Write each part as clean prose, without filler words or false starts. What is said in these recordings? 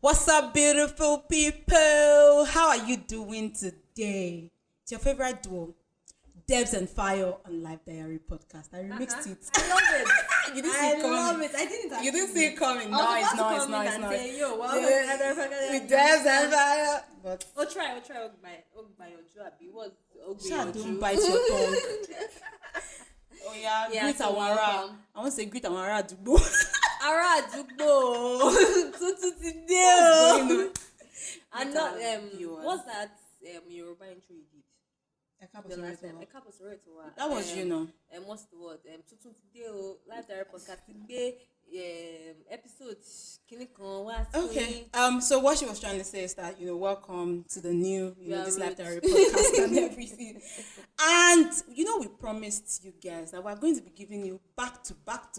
What's up, beautiful people? How are you doing today? It's your favorite duo, Debs and Fire on Live Diary podcast. I remixed it. I love it. You didn't see it coming. I love it. I didn't. You didn't see it coming. Nice. Say, yo, With Debs and Fire. But try. By your job. It was. don't bite your tongue. Oh yeah, greet so Awara. welcome. I want to say greet Awara Debo. Ara Debo. Today. And not what's that Yoruba intro you did? The last time. That was you know. What's the word? Tutun today Live Diary podcast today episode Okay. So what she was trying to say is that welcome to the new this Live Diary podcast and everything. And we promised you guys that we're going to be giving you back to back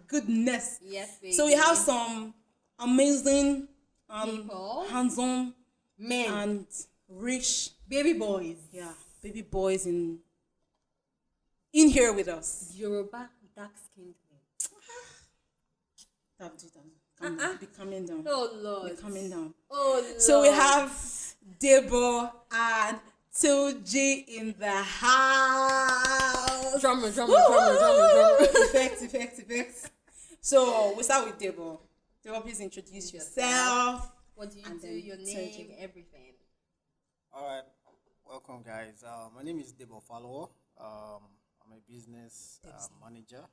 goodness. Yes, baby. So we have some amazing people, hands-on men and rich baby boys. Yeah, baby boys in here with us. Yoruba dark-skinned men. Be coming down. Oh Lord. Be coming down. Oh Lord. So we have Debo and Tunji in the house. Drummer. Effects. So we start with Debo. Debo, please introduce yourself. What do you do? Your name, everything. All right. Welcome, guys. My name is Debo Follower. I'm a business manager.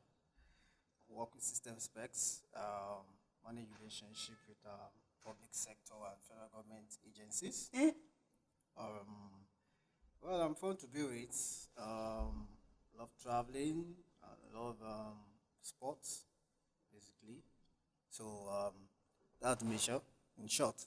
Work with system specs, manage relationship with public sector and federal government agencies. Well, I'm fun to be with. Love traveling. Love sports, basically. So that's me, in short.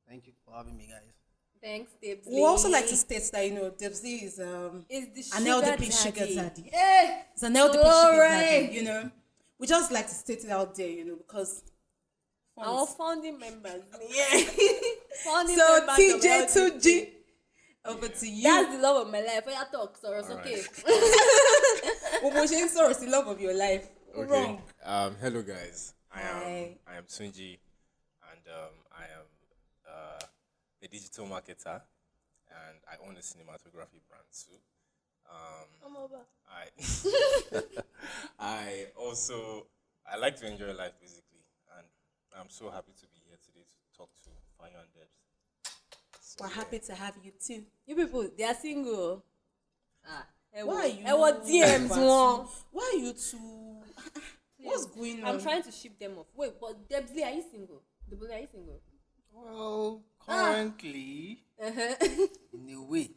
Thank you for having me, guys. Thanks, Debs. We also like to state that Debsy is the an LDP sugar daddy. Yeah. It's an LDP sugar daddy, We just like to state it out there, because our founding members. So TJ Tunji, over to you. That's the love of my life. I talk, so it's okay. It's the love of your life. Okay. Wrong. Hello guys. I Hi. am Tunji, and I am a digital marketer, and I own a cinematography brand too. I like to enjoy life basically, and I'm so happy to be here today to talk to Fire and Debs. We're happy to have you too. You people, they are single. Why are you? DMs one. Why are you two? What's going on? I'm trying to ship them off. Wait, but Debsley, are you single? Debsley, are you single? Well, currently, in a way,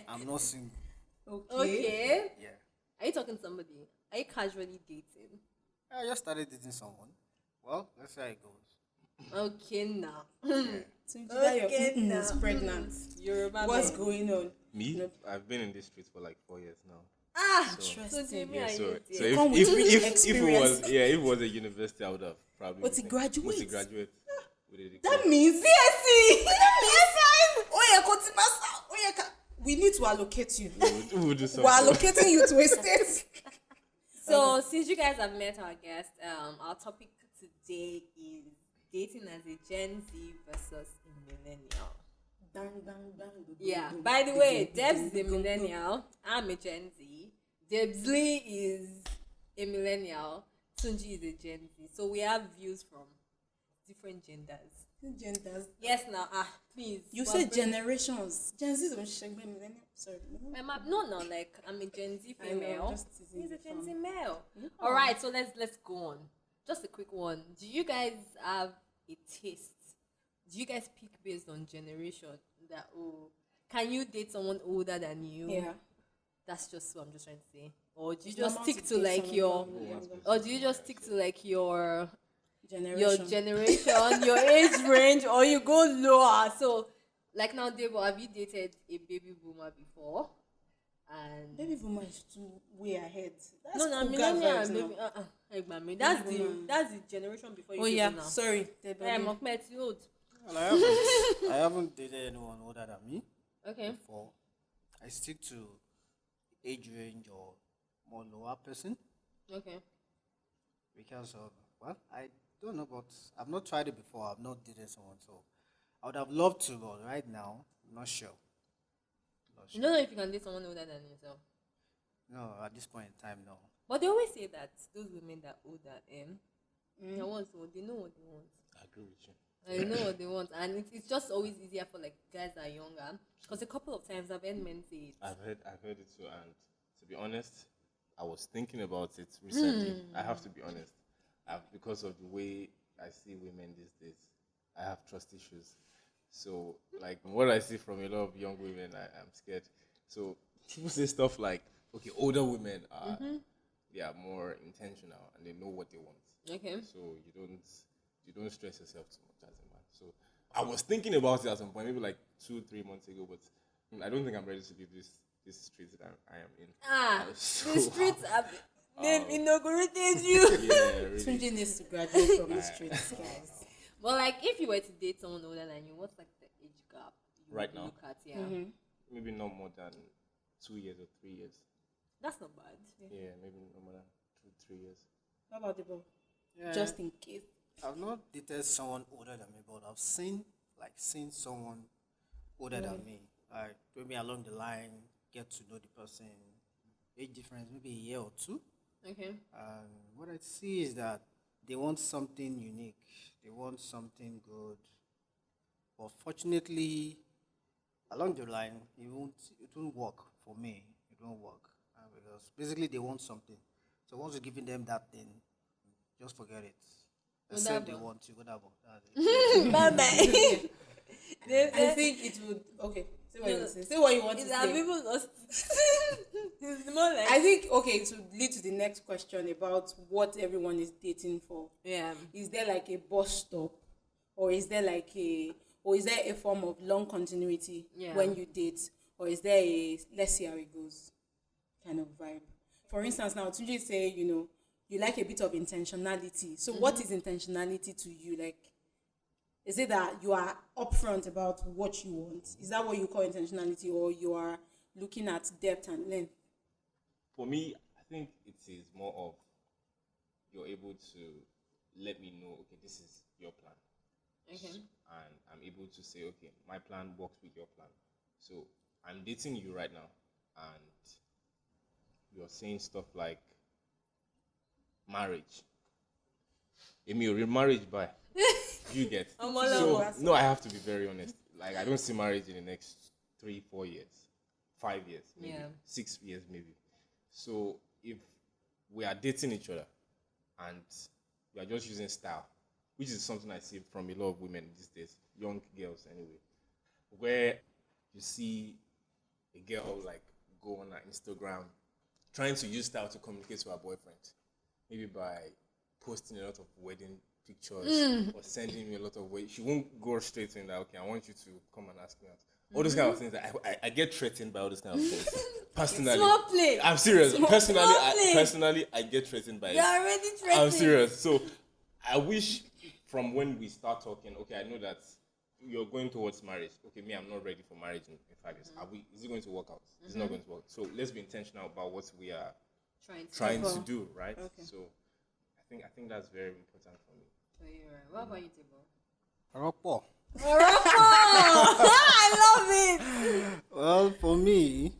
I'm not single. Okay. Yeah. Are you talking to somebody? Are you casually dating? I just started dating someone. Well, let's see how it goes. Okay, now. Okay, now. Is pregnant. What's going on? Me? I've been in this street for like 4 years now. Interesting. So if it was a university, I would have probably. What's it graduate? With a degree. That means BSc. We need to allocate you. We'll do something. We're allocating you to a state. So, since you guys have met our guest, our topic today is dating as a Gen Z versus a millennial. Yeah. By the way, Debs is a millennial. I'm a Gen Z. Debsley is a millennial. Tunji is a Gen Z. So we have views from different genders. Yes, now, please. You said generations. Gen Z don't shake millennial. Sorry. No, like I'm a Gen Z female. He's a Gen Z male. Yeah. All right, so let's go on. Just a quick one. Do you guys have a taste? Do you guys pick based on generation? That can you date someone older than you? Yeah. That's just what I'm just trying to say. Or do you just stick to like your? Or do you just stick to like your generation, your age range, or you go lower? So, like now, Debo, have you dated a baby boomer before? And baby boomer is too way ahead. That's no, millennial. That's the generation before you. Oh yeah, now. Sorry, I'm old. Well, I haven't dated anyone older than me. Okay. Before. I stick to age range or more lower person. Okay. Because of Well, I don't know, but I've not tried it before. I've not dated someone, so I would have loved to, but right now, I'm not sure. Not You sure. don't know if you can date someone older than yourself. No, at this point in time, no. But they always say that those women that are older, they want so they know what they want. I agree with you. And they know what they want, and it's just always easier for like guys that are younger. Because a couple of times I've heard men say it. I've heard it too, and to be honest, I was thinking about it recently. I have to be honest. Because of the way I see women these days, I have trust issues. So, like, what I see from a lot of young women, I'm scared. So, people say stuff like, okay, older women are they are more intentional and they know what they want. Okay. So you don't stress yourself too much as a man. So I was thinking about it at some point, maybe like 2-3 months ago, but I don't think I'm ready to leave this street that I am in. The streets have they've inaugurated you. Yeah, really. Tunji needs to graduate from the streets, guys. Well, like if you were to date someone older than you, what's like the age gap you Right would now? look at? Yeah, Maybe not more than 2 years or 3 years. that's not bad. Yeah, maybe no more than 2-3 years. How about Debo? Yeah. Just in case. I've not dated someone older than me, but I've seen someone older than me. Like maybe along the line, get to know the person. Age difference, maybe a year or two. Okay. And what I see is that they want something unique. They want something good. But fortunately, along the line, it won't work for me. It won't work because basically they want something. So once you're giving them that thing, just forget it. Except they want you. Whatever. Bye. I think it would. Okay. Say what you want to say. Say what you want to It's say. people lost. It's more like I think to lead to the next question about what everyone is dating for. yeah. Is there like a bus stop, or is there a form of long continuity when you date, or is there a let's see how it goes kind of vibe? For instance, now Tunji say you like a bit of intentionality. So what is intentionality to you? Like, is it that you are upfront about what you want? Is that what you call intentionality, or you are looking at depth and length? For me, I think it is more of you're able to let me know, okay, this is your plan. Okay. And I'm able to say, okay, my plan works with your plan. So I'm dating you right now, and you're saying stuff like marriage. Marriage by you get. So no, I have to be very honest. Like I don't see marriage in the next 3-4 years, 5 years, maybe 6 years, maybe. So if we are dating each other and we are just using style, which is something I see from a lot of women these days, young girls anyway, where you see a girl like go on her Instagram trying to use style to communicate to her boyfriend, maybe by posting a lot of wedding pictures or sending me a lot of way. She won't go straight in that, okay, I want you to come and ask me out. All those kind of things. I get threatened by all those kind of things. Personally. Small play. I'm serious. Small Personally, I get threatened by it. You're already threatened. I'm serious. So I wish from when we start talking, okay, I know that you're going towards marriage. Okay, me, I'm not ready for marriage in 5 years. Is it going to work out? It's not going to work. So let's be intentional about what we are trying to do, right? Okay. So I think that's very important for me. So you're right. What about you, Debo? Ropo. I love it. Well, for me,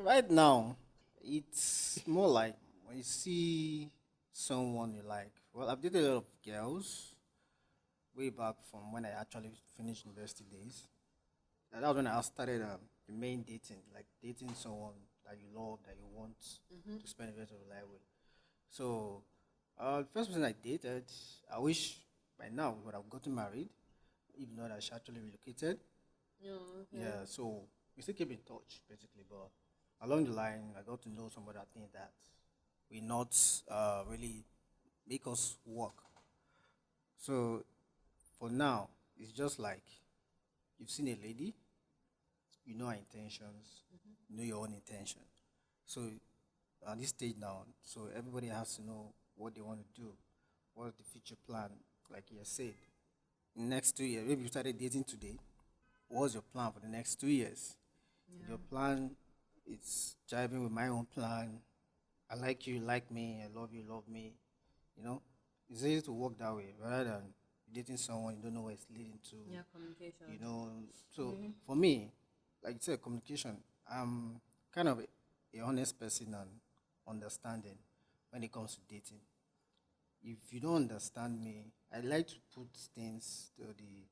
right now, it's more like when you see someone you like. Well, I've dated a lot of girls way back from when I actually finished university days. And that was when I started the main dating, like dating someone that you love, that you want to spend the rest of your life with. So, the first person I dated, I wish by now we would have gotten married, even though that she actually relocated. Yeah, so we still keep in touch, basically. But along the line, I got to know some other things that will not really make us work. So for now, it's just like you've seen a lady, you know her intentions, you know your own intention. So at this stage now, so everybody has to know what they want to do, what's the future plan, like you said. Next 2 years, maybe you started dating today. What's your plan for the next 2 years? Yeah. Your plan is jiving with my own plan. I like you, like me. I love you, love me. You know, it's easy to work that way rather than dating someone you don't know where it's leading to. Yeah, communication. You know, so for me, like you said, communication. I'm kind of a honest person and understanding when it comes to dating. If you don't understand me, I like to put things to the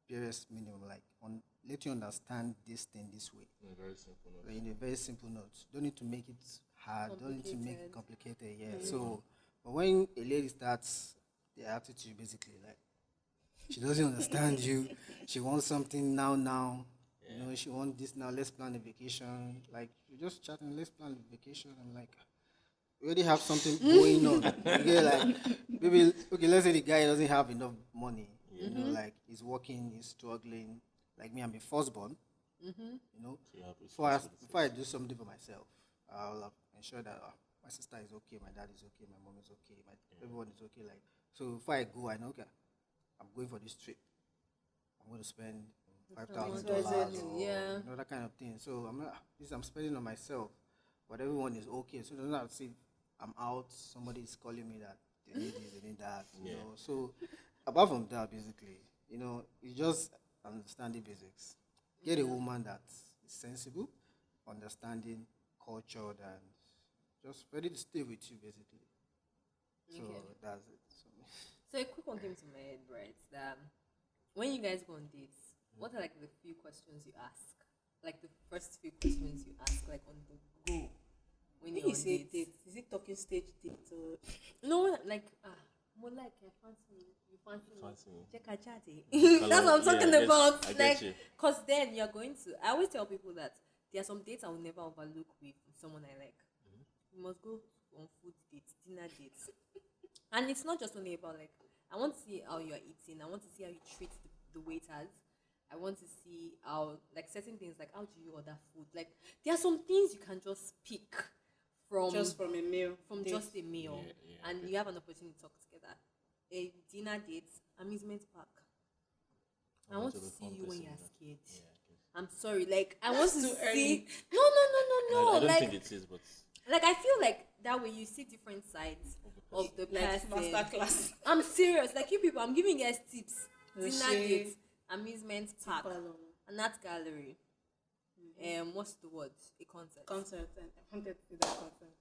barest minimum, like let you understand this thing this way. In a very simple note. Like in a very simple note. Don't need to make it hard. Don't need to make it complicated. Yeah. So, but when a lady starts the attitude, basically, like she doesn't understand you. She wants something now. Yeah. You know, she wants this now. Let's plan a vacation. Like you're just chatting. Let's plan a vacation. I'm like, we already have something going on. Okay, like maybe okay. Let's say the guy doesn't have enough money. You know, like he's working, he's struggling. Like me, I'm a firstborn. You know, so before I do something for myself, I'll ensure that my sister is okay, my dad is okay, my mom is okay, everyone is okay. Like so, before I go, I know okay, I'm going for this trip. I'm going to spend $5,000 or that kind of thing. So I'm spending on myself, but everyone is okay. So don't have to see I'm out. Somebody is calling me that they need this, they need that. You know. So apart from that, basically, you know, you just understand the basics. Get a woman that is sensible, understanding, cultured, and just ready to stay with you, basically. So that's it. So a quick one came to my head, right? That when you guys go on dates, what are like the few questions you ask? Like the first few questions you ask, like on the go when you're on dates. Is it talking stage date or no? Like more like I fancy me. Check a chat. That's what I'm talking about. Like, cause then you're going to. I always tell people that there are some dates I will never overlook with someone I like. We must go on food dates, dinner dates. And it's not just only about like I want to see how you're eating. I want to see how you treat the waiters. I want to see how like certain things like how do you order food. Like there are some things you can just pick from a meal. From just a meal, and you have an opportunity to talk together. A dinner date, amusement park. I want to see you when you're scared. I'm sorry, like I want to see. No. I don't like, think it is, but like I feel like that way you see different sides of the person. Masterclass. I'm serious. Like you people, I'm giving you guys tips. Dinner date, amusement park, an art gallery. What's the word? A concert. Concert. I wanted to do that concert.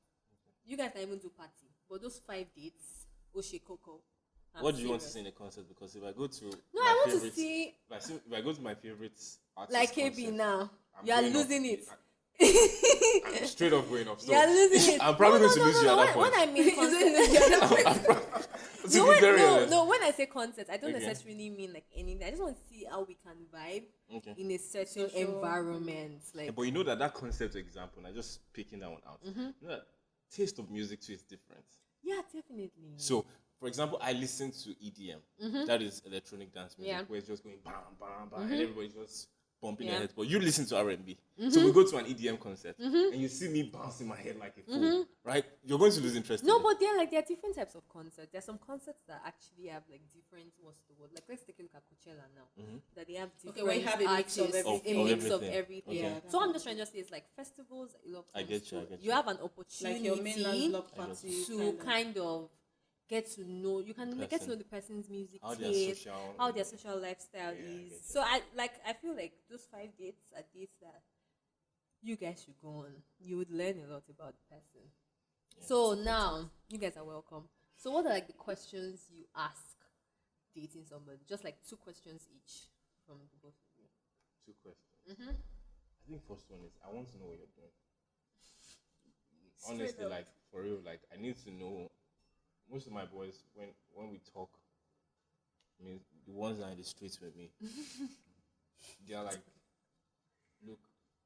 You guys can even do party, but those 5 dates, Oshe Coco. What do you want to see in a concert? Because if I go to if I go to my favorite artist like KB now, you are losing it. I'm straight off going off. So you are losing it. I'm probably going to lose you at that point. When I mean concert, when I say concert, I don't necessarily mean like anything. I just want to see how we can vibe in a certain environment. Like, but you know that concept example, and I just picking that one out. You know that taste of music too is different. Yeah, definitely. So, for example, I listen to EDM. That is electronic dance music, where it's just going bam, bam, bam, and everybody's just bumping their heads. But you listen to R&B. So we go to an EDM concert, and you see me bouncing my head like a fool, right? You're going to lose interest. No, but there are different types of concerts. There are some concerts that actually have like different, what's the word? Like let's take a look at Coachella now. That they have different we have a mix of everything. A mix of everything. Yeah. So I'm just trying to say it's like festivals that you love. I get you. You have an opportunity like your mainland block party to kind of get to know. You can get to know the person's music taste, how their social lifestyle is. So I feel like those 5 dates are dates that you guys should go on. You would learn a lot about the person. So now you guys are welcome. So what are like the questions you ask dating somebody? Just like 2 questions each from the both of you. 2 questions. I think first one is I want to know what you're doing. Honestly, like for real, like I need to know. Most of my boys, when we talk, I mean, the ones that are in the streets with me, they are like, look,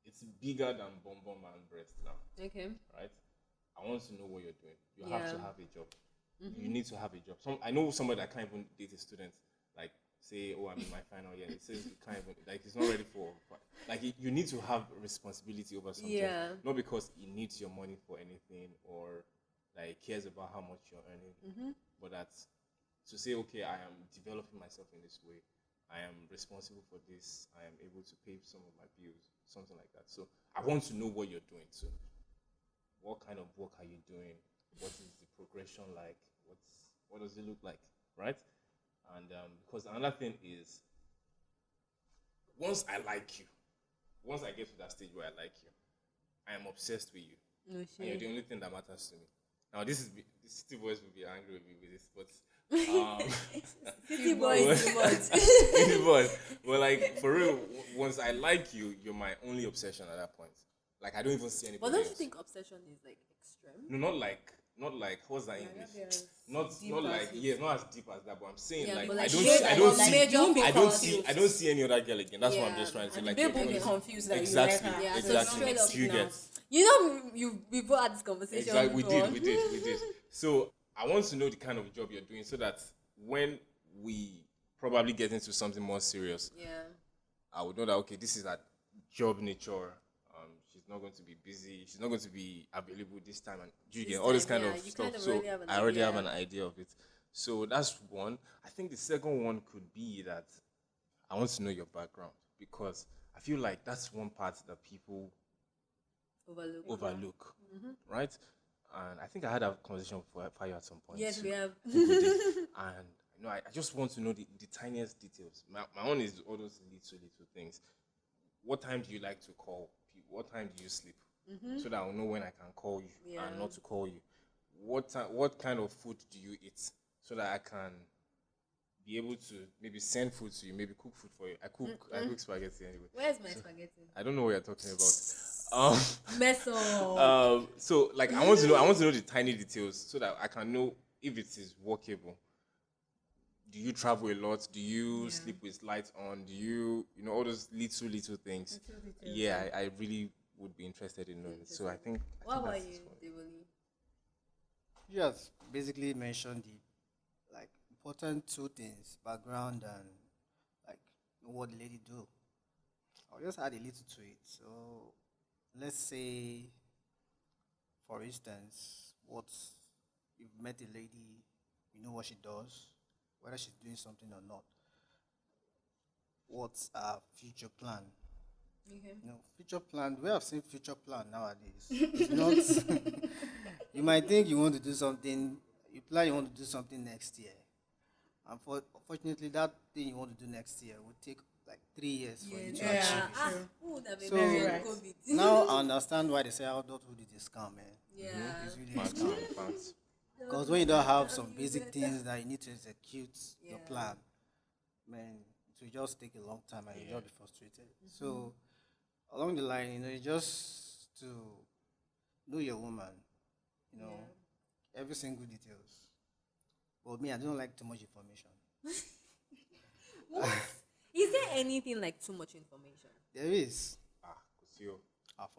it's bigger than bum bum and breast now. Okay. Right? I want to know what you're doing. You have to have a job. You need to have a job. I know somebody that can't even date a student. Like, say, I'm in my final year. It says he can't even, like, he's not ready for, like, you need to have responsibility over something. Yeah. Not because he needs your money for anything or like cares about how much you're earning, but that's to say, okay, I am developing myself in this way. I am responsible for this. I am able to pay some of my bills, something like that. So I want to know what you're doing. So what kind of work are you doing? What is the progression like? What does it look like, right? And because another thing is, once I like you, once I get to that stage where I like you, I am obsessed with you. No shit. And you're the only thing that matters to me. Now, the city boys will be angry with me with this, but city boys, city boys. But like for real, once I like you, you're my only obsession at that point. Like I don't even see anybody. But don't else. you think obsession is like extreme? No, not like what's that English? Not like not as deep as that. But I'm saying like I don't see any other girl again. That's what I'm just trying to say. Like people be confused that exactly, you like her. Yeah, exactly. so straight up You get. You know, we both had this conversation. Exactly, we before. did. So I want to know the kind of job you're doing, so that when we probably get into something more serious, I would know that okay, this is that job nature. She's not going to be busy. She's not going to be available this time, and you get all this kind of stuff. So I already have an idea of it. So that's one. I think the second one could be that I want to know your background, because I feel like that's one part that people overlook, right? And I think I had a conversation with you at some point. Yes, we have. And I just want to know the tiniest details. My own is all those little things. What time do you like to call people? What time do you sleep? So that I'll know when I can call you and not to call you. What kind of food do you eat? So that I can be able to maybe send food to you, maybe cook food for you. I cook spaghetti anyway. Where's my spaghetti? I don't know what you're talking about. Mess up. So like I want to know the tiny details so that I can know if it is workable. Do you travel a lot? Do you sleep with lights on? Do you all those little things? Yeah, I really would be interested in knowing. So I think. What about you, Debo? You just basically mentioned the important two things: background and like what the lady do. I'll just add a little to it. So let's say, for instance, you've met a lady, you know what she does, whether she's doing something or not. What's her future plan? Okay. Future plan. We have seen future plan nowadays. It's not. You might think you want to do something. You plan you want to do something next year. Unfortunately, that thing you want to do next year will take like 3 years for you to achieve. So now I understand why they say adulthood is a scam, man. Yeah. It's really a scam. Because when you don't have some basic things that you need to execute your plan, man, it will just take a long time and you'll just be frustrated. So along the line, you just to know your woman, every single details. But me, I don't like too much information. What? Is there anything like too much information? There is. No, you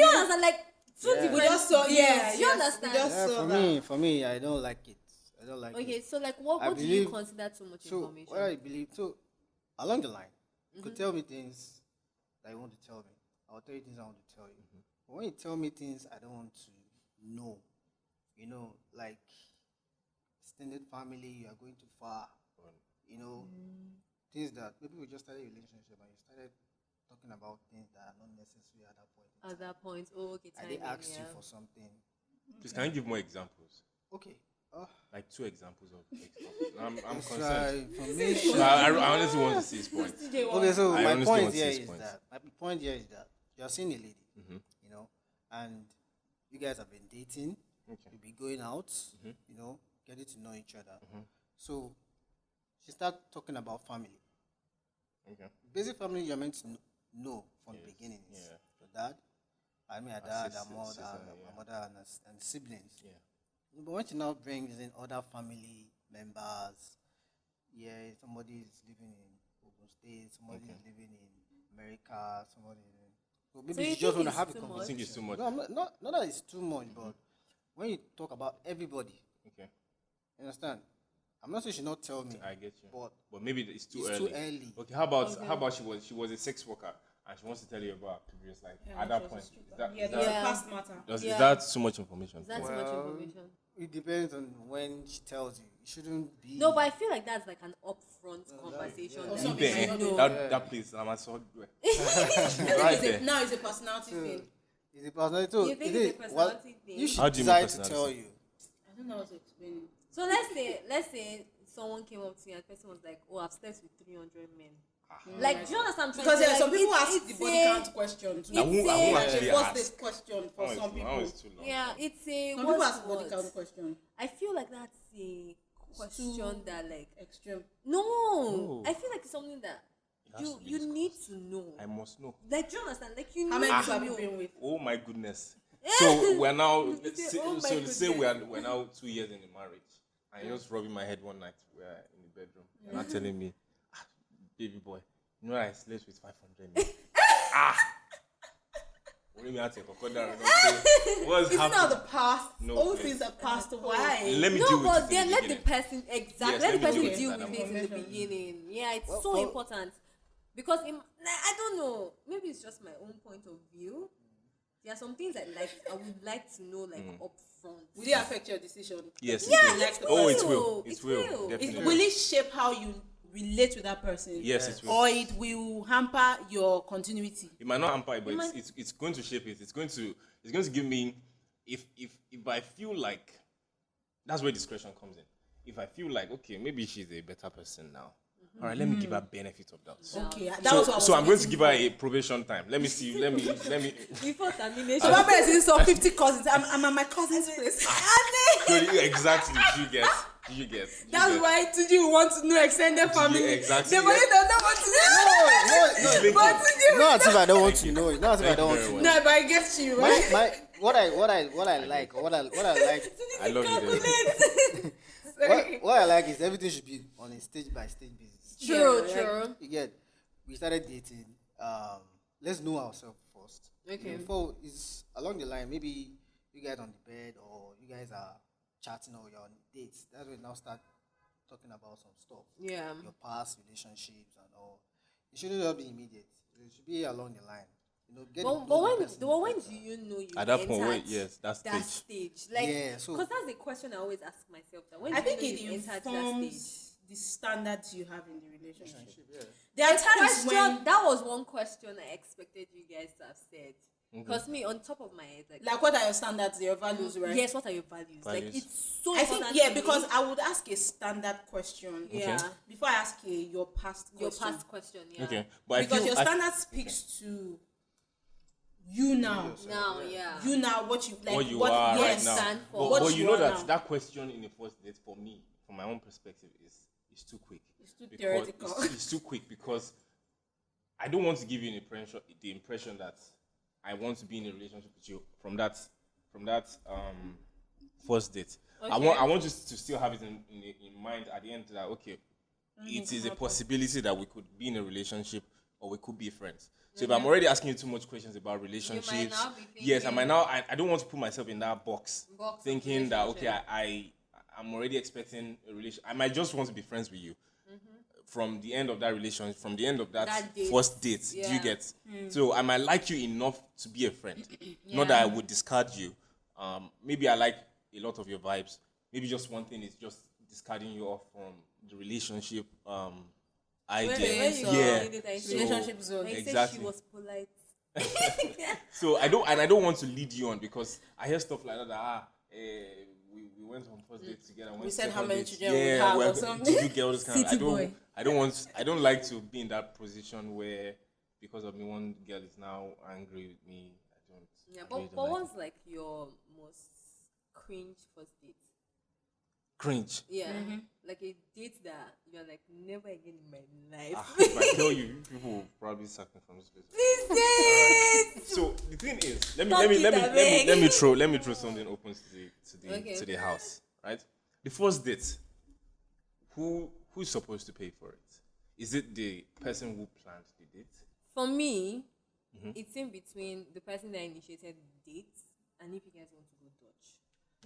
understand? Like two different. We just saw. You understand? For me, I don't like it. I don't like it. Okay, so like, what do you consider too much information? What I believe, along the line, you could tell me things that you want to tell me. I'll tell you things I want to tell you. But when you tell me things I don't want to know, like extended family, you are going too far, things that maybe we just started a relationship and you started talking about things that are not necessary at that point. At that point, okay, I did ask you for something. Please, can you give more examples? Okay. Like 2 examples of examples. I'm concerned. I honestly want to see his point. Okay, so my point here is that you are seeing a lady, and you guys have been dating. Okay. You'll be going out, getting to know each other. So she starts talking about family. Okay. Basic family you're meant to know from the beginning is your dad, a mother, and siblings. Yeah. But when she now brings in other family members, somebody is living in Ogun State, somebody is living in America, somebody. So maybe she just want to have a conversation. I think it's too much. No, not that it's too much, but when you talk about everybody, okay, you understand? I'm not saying she not tell me. I get you. But maybe it's too early. Too early. Okay, how about she was a sex worker and she wants to tell you about her previous life at that point? Is that past matter. Is that too much information? Is that too much information? It depends on when she tells you. It shouldn't be. No, but I feel like that's like an upfront conversation. That place, I'm at right there. Now it's a personality thing. It's a personality thing. You think it's a personality thing? You should decide to tell you. I don't know how to explain it. So let's say someone came up to you and the person was like, "Oh, I've slept with 300 men." Like, do you understand? Because like, some people ask the body count question too. I won't actually What's ask. this question for some people? Yeah, it's a. Some people ask body count question. I feel like that's a question that like extreme. No, I feel like it's something that you need to know. I must know. Like, do you understand? Like, you how need many to have know. you been with? Oh my goodness. So we're now goodness. say we're now 2 years in the marriage. And you're just rubbing my head one night. We're in the bedroom. You're not telling me, baby boy, you know I slept with 500 men. What do you mean I take a cut down? What's It's happening? not the past. No, All please. things are passed away. Let me No, deal with but it then in let the beginning. person Yes, let the person deal with deal that with it in the beginning. Yeah, it's Well, so well- important because I don't know. Maybe it's just my own point of view. There are some things I would like to know up front. Will it affect your decision? Yes, Yeah, it will. it Oh, will. it will. It It will. will. Definitely. Will it shape how you relate with that person? Yes, it will. Or it will hamper your continuity? It might not hamper it, but it's going to shape it. It's going to give me if I feel like that's where discretion comes in. If I feel like, okay, maybe she's a better person now. All right, let me give her benefit of doubt. Okay, that was what I was So I'm going to waiting give her for. a probation time. Let me see. Let me. Before termination. So that person saw 50 cousins. I'm at my cousin's place. Exactly. Do you get? That's why Tunji will want to know extended family. exactly. The body does not want to know. But Tunji, Not as if I don't want to know. It's not as if I don't want to know. no, but I get you, right? What I like, I love you. There. what I like is everything should be on a stage by stage basis. True. You get, we started dating. Let's know ourselves first. Okay. Before is along the line, maybe you guys on the bed or you guys are chatting or you're on dates. That's when we now start talking about some stuff. Yeah. Your past relationships and all. It shouldn't just be immediate. It should be along the line. Get But when do you know you At that point, entered yes, that stage? Like, Yeah, so- because that's the question I always ask myself. That when I do you think know it you entered that stage? informs the standards you have in the relationship. Yeah. There are times Question, when, that was one question I expected you guys to have said. Because me, on top of my head, like, what are your standards, your values, right? yes, what are your values? Like, Values. it's so I think, important. yeah, to me. because I would ask a standard question. Yeah. Before I ask your past question. Your past question, yeah. Okay, but Because your I standard speaks to you now. Now, yeah. You now, what you like, what you what are you right now. stand for. But, What but you you know are that now. that question in the first date for me, from my own perspective, is too quick. It's too Because theoretical. It's too quick because I don't want to give you the impression that I want to be in a relationship with you from that first date. Okay. I want you to still have it in mind at the end that okay, it is a possibility that we could be in a relationship or we could be friends. So if I'm already asking you too much questions about relationships, now be yes, I thinking- might now. I don't want to put myself in that box Box of thinking that okay, relationship. I'm already expecting a relation. I might just want to be friends with you from the end of that relationship, from the end of that date. first date. Do Yeah. you get? So I might like you enough to be a friend, not that I would discard you. Maybe I like a lot of your vibes. Maybe just one thing is just discarding you off from the relationship idea. When you Yeah. did it, I said- Relationship zone. I said Exactly. she was polite. So I don't want to lead you on because I hear stuff like that. We went on first date together. We said how second many date. children we have or something. Did you get all this kind of? City boy. I don't like to be in that position where because of me one girl is now angry with me. I don't. Yeah, I really but don't like what's like your most cringe first date? cringe. Yeah, like a date that you're like never again in my life. If I tell you, people will probably sack me from this place. Please date. So the thing is, let Talk it, abeg. me throw something open to the house, right? The first date, who's supposed to pay for it? Is it the person who planned the date? For me, it's in between the person that initiated the date and if you guys want to go Dutch.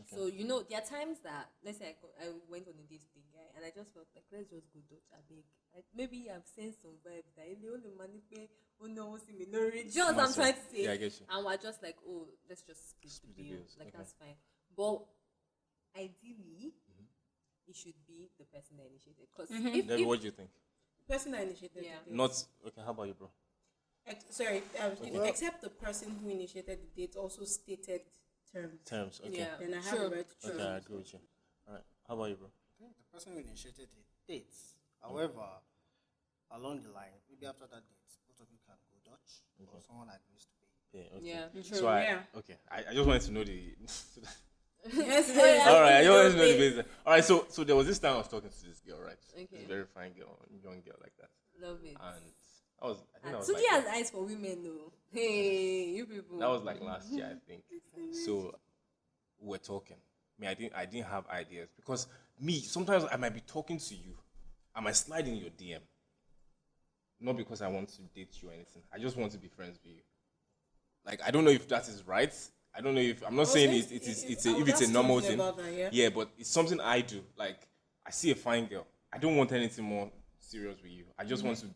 Okay. So, there are times that, let's say I went on a date with a guy and I just felt like, let's just go Dutch, I beg. Maybe I've sensed some vibes that they only manipulate, oh no, see me, no, just what I'm trying to say. Yeah, I get you. And we're just like, oh, let's just split the bill. bills. Like, Okay. that's fine. But ideally, it should be the person that initiated. Because Debbie, what do you think? Person that initiated Yeah. the date. Not okay. How about you, bro? Except the person who initiated the date also stated terms. Terms. Okay. Yeah. Then I have True. a right to choose. Okay, I agree with you. All right. How about you, bro? I think the person who initiated the dates. However, along the line, maybe after that date, both of you can go Dutch or someone agrees to pay. Yeah. Okay. Yeah. True, So I just wanted to know the. Yes, it is. All right, I just wanted to know the basic. All right, so there was this time I was talking to this girl, right? Okay. This very fine girl, young girl like that. Love it. And I think that was Tunji like has eyes for women, though. Hey, you people. that was like last year, I think. So we were talking. I didn't have ideas because sometimes I might be talking to you, I might slide in your DM. Not because I want to date you or anything. I just want to be friends with you. Like I don't know if that is right. I don't know if I'm not saying if it's a normal thing. That, yeah, but it's something I do. Like I see a fine girl. I don't want anything more serious with you. I just want to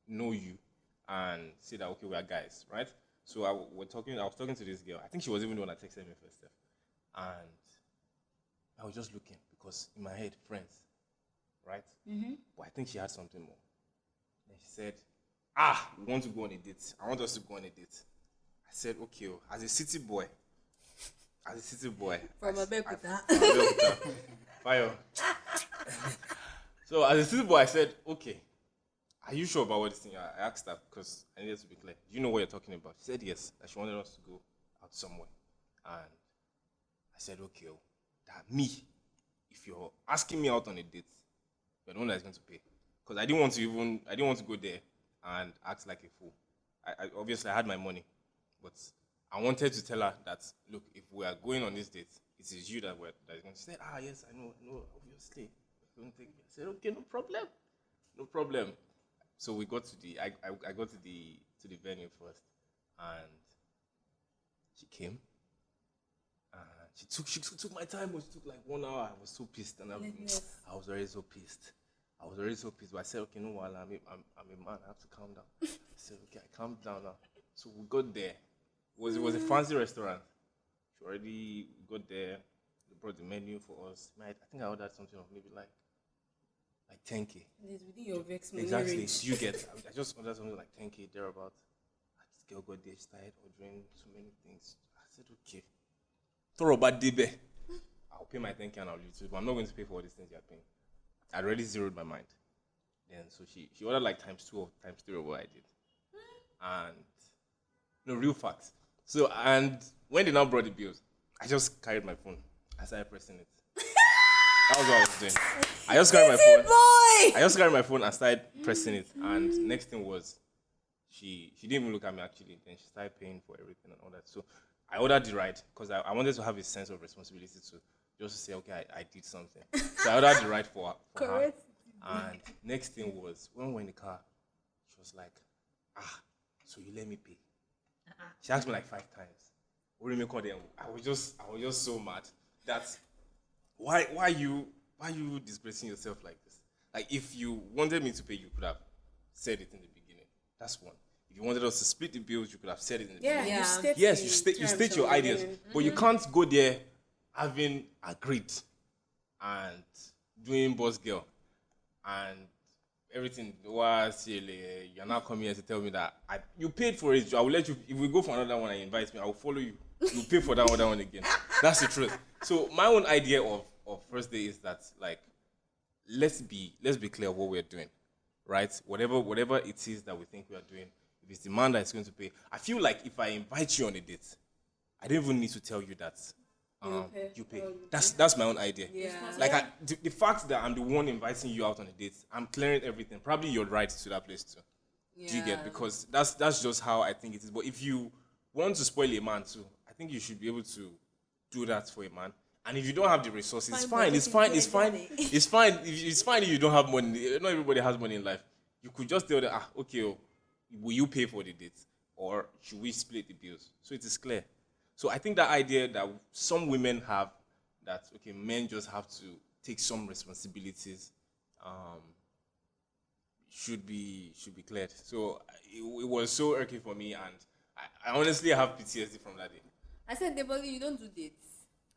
know you and say that okay, we are guys, right? So I was talking to this girl. I think she was even the one that texted me first, and I was just looking because in my head, friends, right? But I think she had something more. Then she said, we want to go on a date. I want us to go on a date. I said, okay, as a city boy. From Abeokuta. Fire. So as a city boy, I said, okay, are you sure about what this thing? I asked her because I needed to be clear. Do you know what you're talking about? She said yes, that she wanted us to go out somewhere. And I said, okay, that me, if you're asking me out on a date, you're the one that's going to pay. Because I didn't want to go there and act like a fool. I obviously I had my money, but I wanted to tell her that, look, if we are going on this date, it is you that is going to say, yes, I know, obviously. I said, okay, no problem. So we got to I got to the venue first, and she came. She took my time. She took like 1 hour. I was so pissed, and I was already so pissed. But I said, okay, no, I'm a man. I have to calm down. I said, okay, I calmed down now. So we got there. It was a fancy restaurant. We got there. They brought the menu for us. I think I ordered something of maybe like 10K. It is within your vex money exactly. range. You get. I just ordered something like 10K thereabout. This girl got there. She started ordering so many things. I said, okay. Throw about Debo. I'll pay my 10K and I'll leave it. But I'm not going to pay for all these things you're paying. I already zeroed my mind. Then so she ordered like times 2 or times 3 of what I did. And no real facts. So and when they now brought the bills, I just carried my phone. I started pressing it. That was what I was doing. I just carried my phone and started pressing it. And next thing was she didn't even look at me actually. Then she started paying for everything and all that. So I ordered the ride because I wanted to have a sense of responsibility too. Just to say, okay, I did something. So I ordered the ride for her. And next thing was, when we were in the car, she was like, so you let me pay. She asked me like 5 times. I was just so mad that why you disgracing yourself like this? Like if you wanted me to pay, you could have said it in the beginning. That's one. If you wanted us to split the bills, you could have said it in the beginning. You state your ideas, but you can't go there having agreed and doing boss girl and everything. You're not coming here to tell me that you paid for it. I will let you. If we go for another one and invite me, I will follow you. You pay for that other one again. That's the truth. So my own idea of first day is that like let's be clear what we're doing, right? Whatever it is that we think we are doing, if it's the man that is going to pay, I feel like if I invite you on a date, I don't even need to tell you that you pay. That's my own idea. Yeah. Like the fact that I'm the one inviting you out on a date, I'm clearing everything. Probably your right to that place too. Yeah. Do you get? Because that's just how I think it is. But if you want to spoil a man too, I think you should be able to do that for a man. And if you don't have the resources, it's fine. It's fine if you don't have money. Not everybody has money in life. You could just tell them, okay, will you pay for the date? Or should we split the bills? So it is clear. So I think that idea that some women have that, okay, men just have to take some responsibilities should be cleared. So it was so irking for me, and I honestly have PTSD from that day. I said, Debo, you don't do dates.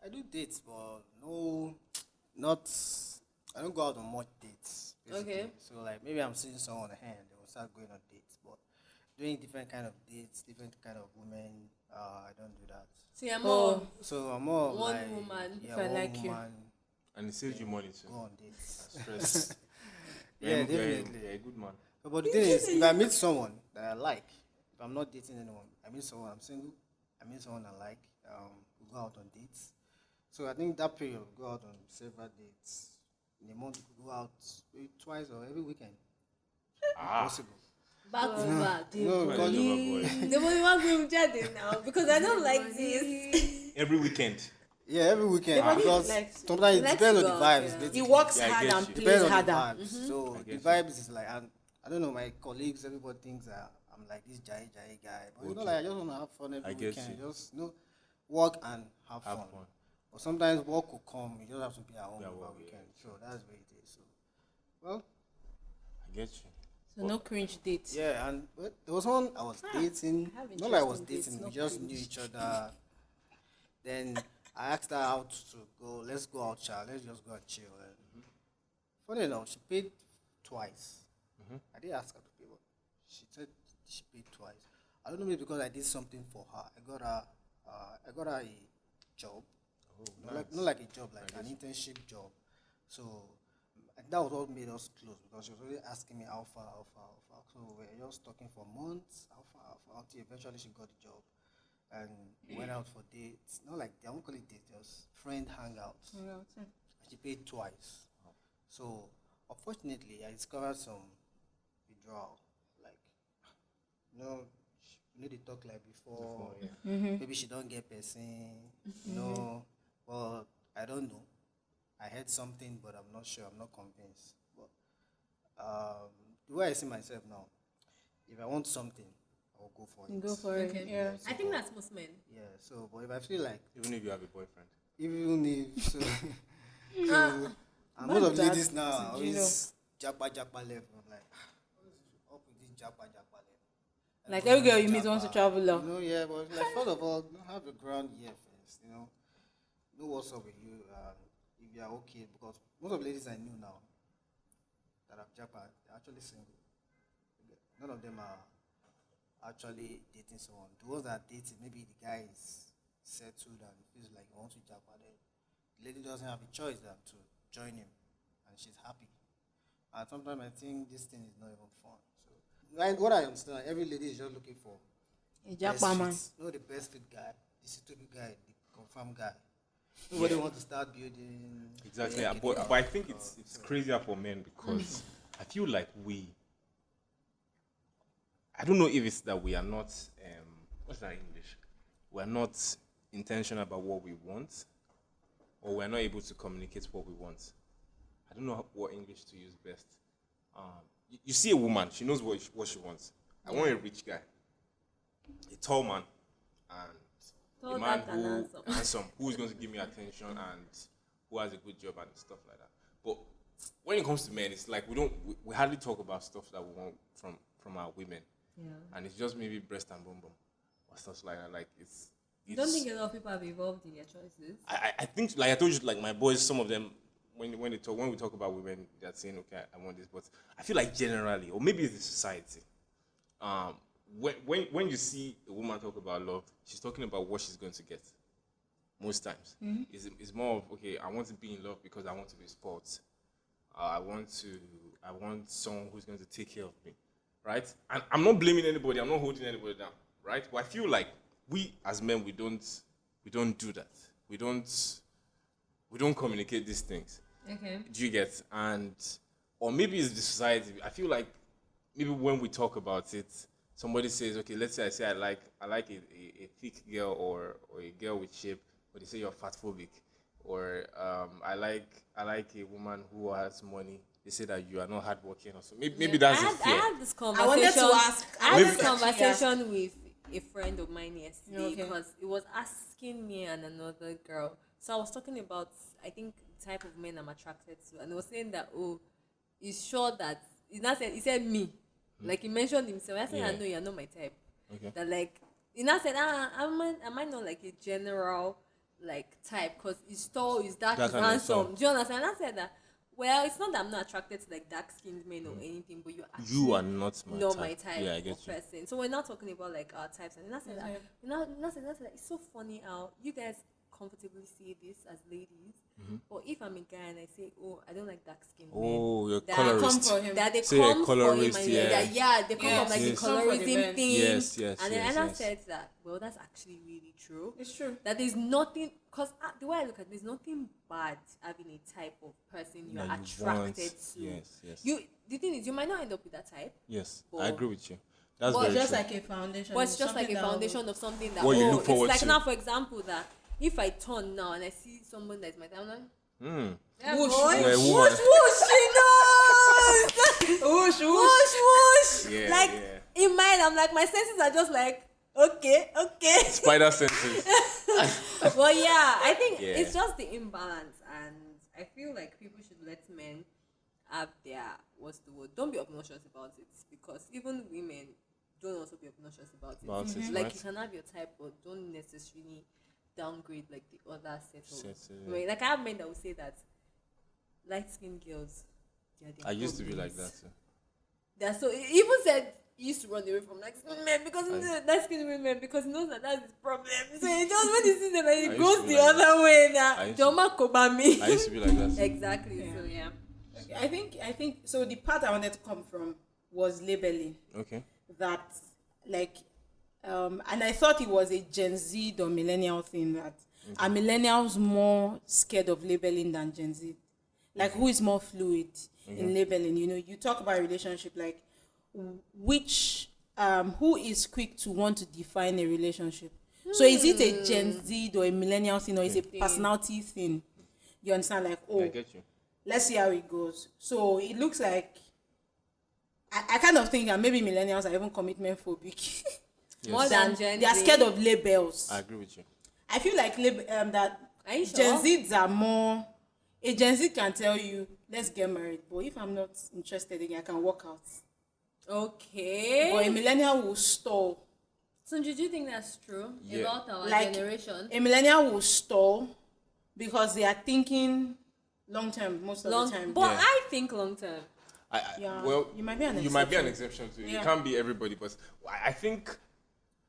I do dates, but I don't go out on much dates, basically. Okay. So like maybe I'm seeing someone on hand, they will start going on dates, but doing different kind of dates, different kind of women, I don't do that. So you're more So I'm more one like, woman. Yeah, if I one like woman, And it saves you money too. Go on dates. Stress. Yeah, definitely. You're a good man. But the thing is, if I meet someone that I like, if I'm not dating anyone, I meet someone, I'm single, I meet someone I like, we go out on dates. So I think that period, we go out on several dates. In a month, we go out maybe twice or every weekend. Possible. Back to back. Because The money want to be now because I don't like this. Every weekend. yeah, every weekend. Because sometimes it Likes depends on to the go out, vibes. yeah. Basically. He works Yeah, I hard get and you. plays Depends on the harder. vibes. So I the get vibes is like, and I don't know, my colleagues, everybody thinks that I'm like this jai guy. But Okay. like I just want to have fun every I get weekend. you. Just work and have fun. fun. But sometimes work will come. You just have to be at home Yeah, over work, weekend. So that's where it is. So, well, I get you. So no cringe dates. yeah, and there was one I was dating. I have Not like I was interesting dates, dating. We not just knew cringe. each other. Then I asked her out to go. Let's go out, child. Let's just go and chill. And funny enough, she paid twice. I didn't ask her to pay, but she said she paid twice. I don't know, maybe because I did something for her. I got her a job. Not like a job, like an internship job. So that was what made us close because she was already asking me how far. So we were just talking for months, how far, until eventually she got the job. And we went out for dates. Not like, I won't call it dates, just friend hangouts. She paid twice. So unfortunately, I discovered some withdrawal. Like, they talk like before. Maybe she don't get person, but I don't know. I heard something, but I'm not sure. I'm not convinced. But the way I see myself now, if I want something, I'll go for it. Go for it. Okay. Yeah. I think that's most men. Yeah. So, but if I feel like, Even if you have a boyfriend. even if so, and most of ladies now are always japa level. I'm like, up with this japa level. Like every girl you meet wants to travel long. Yeah, but like first of all, have the ground here first. Know what's up with you, if you are okay. Because most of the ladies I know now that have japa, they're actually single. None of them are actually dating someone. The ones that are dating, maybe the guy is settled and feels like he wants to japa. Then the lady doesn't have a choice than to join him, and she's happy. And sometimes I think this thing is not even fun. What I understand, every lady is just looking for A japa man. the best fit guy, the suitable guy, the confirmed guy. Nobody wants to start building. Exactly. But I think it's crazier for men because I feel like I don't know if it's that we are not, what's that in English? We're not intentional about what we want, or we're not able to communicate what we want. I don't know what English to use best. You see a woman, she knows what she wants. I want a rich guy, a tall man, and a man who handsome, who is going to give me attention and who has a good job and stuff like that. But when it comes to men, it's like we hardly talk about stuff that we want from our women. Yeah. And it's just maybe breast and bum bum or stuff like that. Like it's You don't think a lot of people have evolved in their choices? I think, like I told you, like my boys, some of them, when we talk about women, they're saying, okay, I want this. But I feel like generally, or maybe it's the society, when you see a woman talk about love, she's talking about what she's going to get. Most times, it's more of, okay, I want to be in love because I want to be sports. I want someone who's going to take care of me, right? And I'm not blaming anybody. I'm not holding anybody down, right? But I feel like we as men, we don't do that. We don't communicate these things. Okay. Do you get? Or maybe it's the society. I feel like maybe when we talk about it, somebody says, okay, let's say I like a thick girl or a girl with shape, but they say you're fatphobic. Or I like a woman who has money. They say that you are not hardworking or so. Maybe that's a fear. I had this conversation. I wanted to ask. I had this conversation with a friend of mine yesterday Okay. because it was asking me and another girl. So I was talking about, I think, the type of men I'm attracted to, and he was saying that, he's sure that he said me, like he mentioned himself. I said, I know you're not my type. Okay. That like he now said, am I not like a general like type because he's tall, he's dark, he's handsome. Do you understand? And I said that. Well, it's not that I'm not attracted to like dark-skinned men or anything, but You are not my type yeah, I of get you. person. So we're not talking about like our types. And then I said that. And I said that it's so funny how you guys comfortably say this as ladies. Or if I'm a guy and I say, oh, I don't like dark skin men. Oh, you're that colorist. Come for him. That they say come colorist, for him. And they come from like the colorism thing. Yes. And then Anna said that, well, that's actually really true. It's true. That there's nothing, because the way I look at it, there's nothing bad having a type of person you're attracted to. Yes. The thing is, you might not end up with that type. Yes, I agree with you. That's very just true. Like a foundation. But it's just like a foundation of something that, what you look forward it's like to. now, for example, that if I turn now and I see someone that's my type, I'm like, whoosh, whoosh, she knows. whoosh. Yeah, like in mind, I'm like, my senses are just like, okay. Spider senses. Well, yeah, I think it's just the imbalance, and I feel like people should let men have their, what's the word? Don't be obnoxious about it, because even women don't also be obnoxious about it. Like you can have your type, but don't necessarily downgrade like the other set. Like I have men that will say that light skinned girls. I used to be like that too. That's so. He even said he used to run away from light skinned men because light skinned women, because he knows that that's his problem. So he just when he sees them, he goes the other way. That Joma Kobami. I used to be like that. Exactly. Yeah. So yeah. I think so. The part I wanted to come from was labeling. Okay. That like, and I thought it was a Gen Z or millennial thing, that are millennials more scared of labeling than Gen Z? Like, who is more fluid in labeling? You know, you talk about relationship, like who is quick to want to define a relationship? So is it a Gen Z or a millennial thing, or is it a personality thing? You understand? Like, I get you. Let's see how it goes. So it looks like I kind of think that maybe millennials are even commitment phobic. More than Gen Z. They are scared of labels. I agree with you. I feel like that are you sure? Gen Zs are more. A Gen Z can tell you, let's get married, but if I'm not interested again, I can walk out. Okay. But a millennial will stall. So do you think that's true about our generation? A millennial will stall because they are thinking long term most of the time. But I think long term. Well, you might be an exception. Too. It can't be everybody, but I think.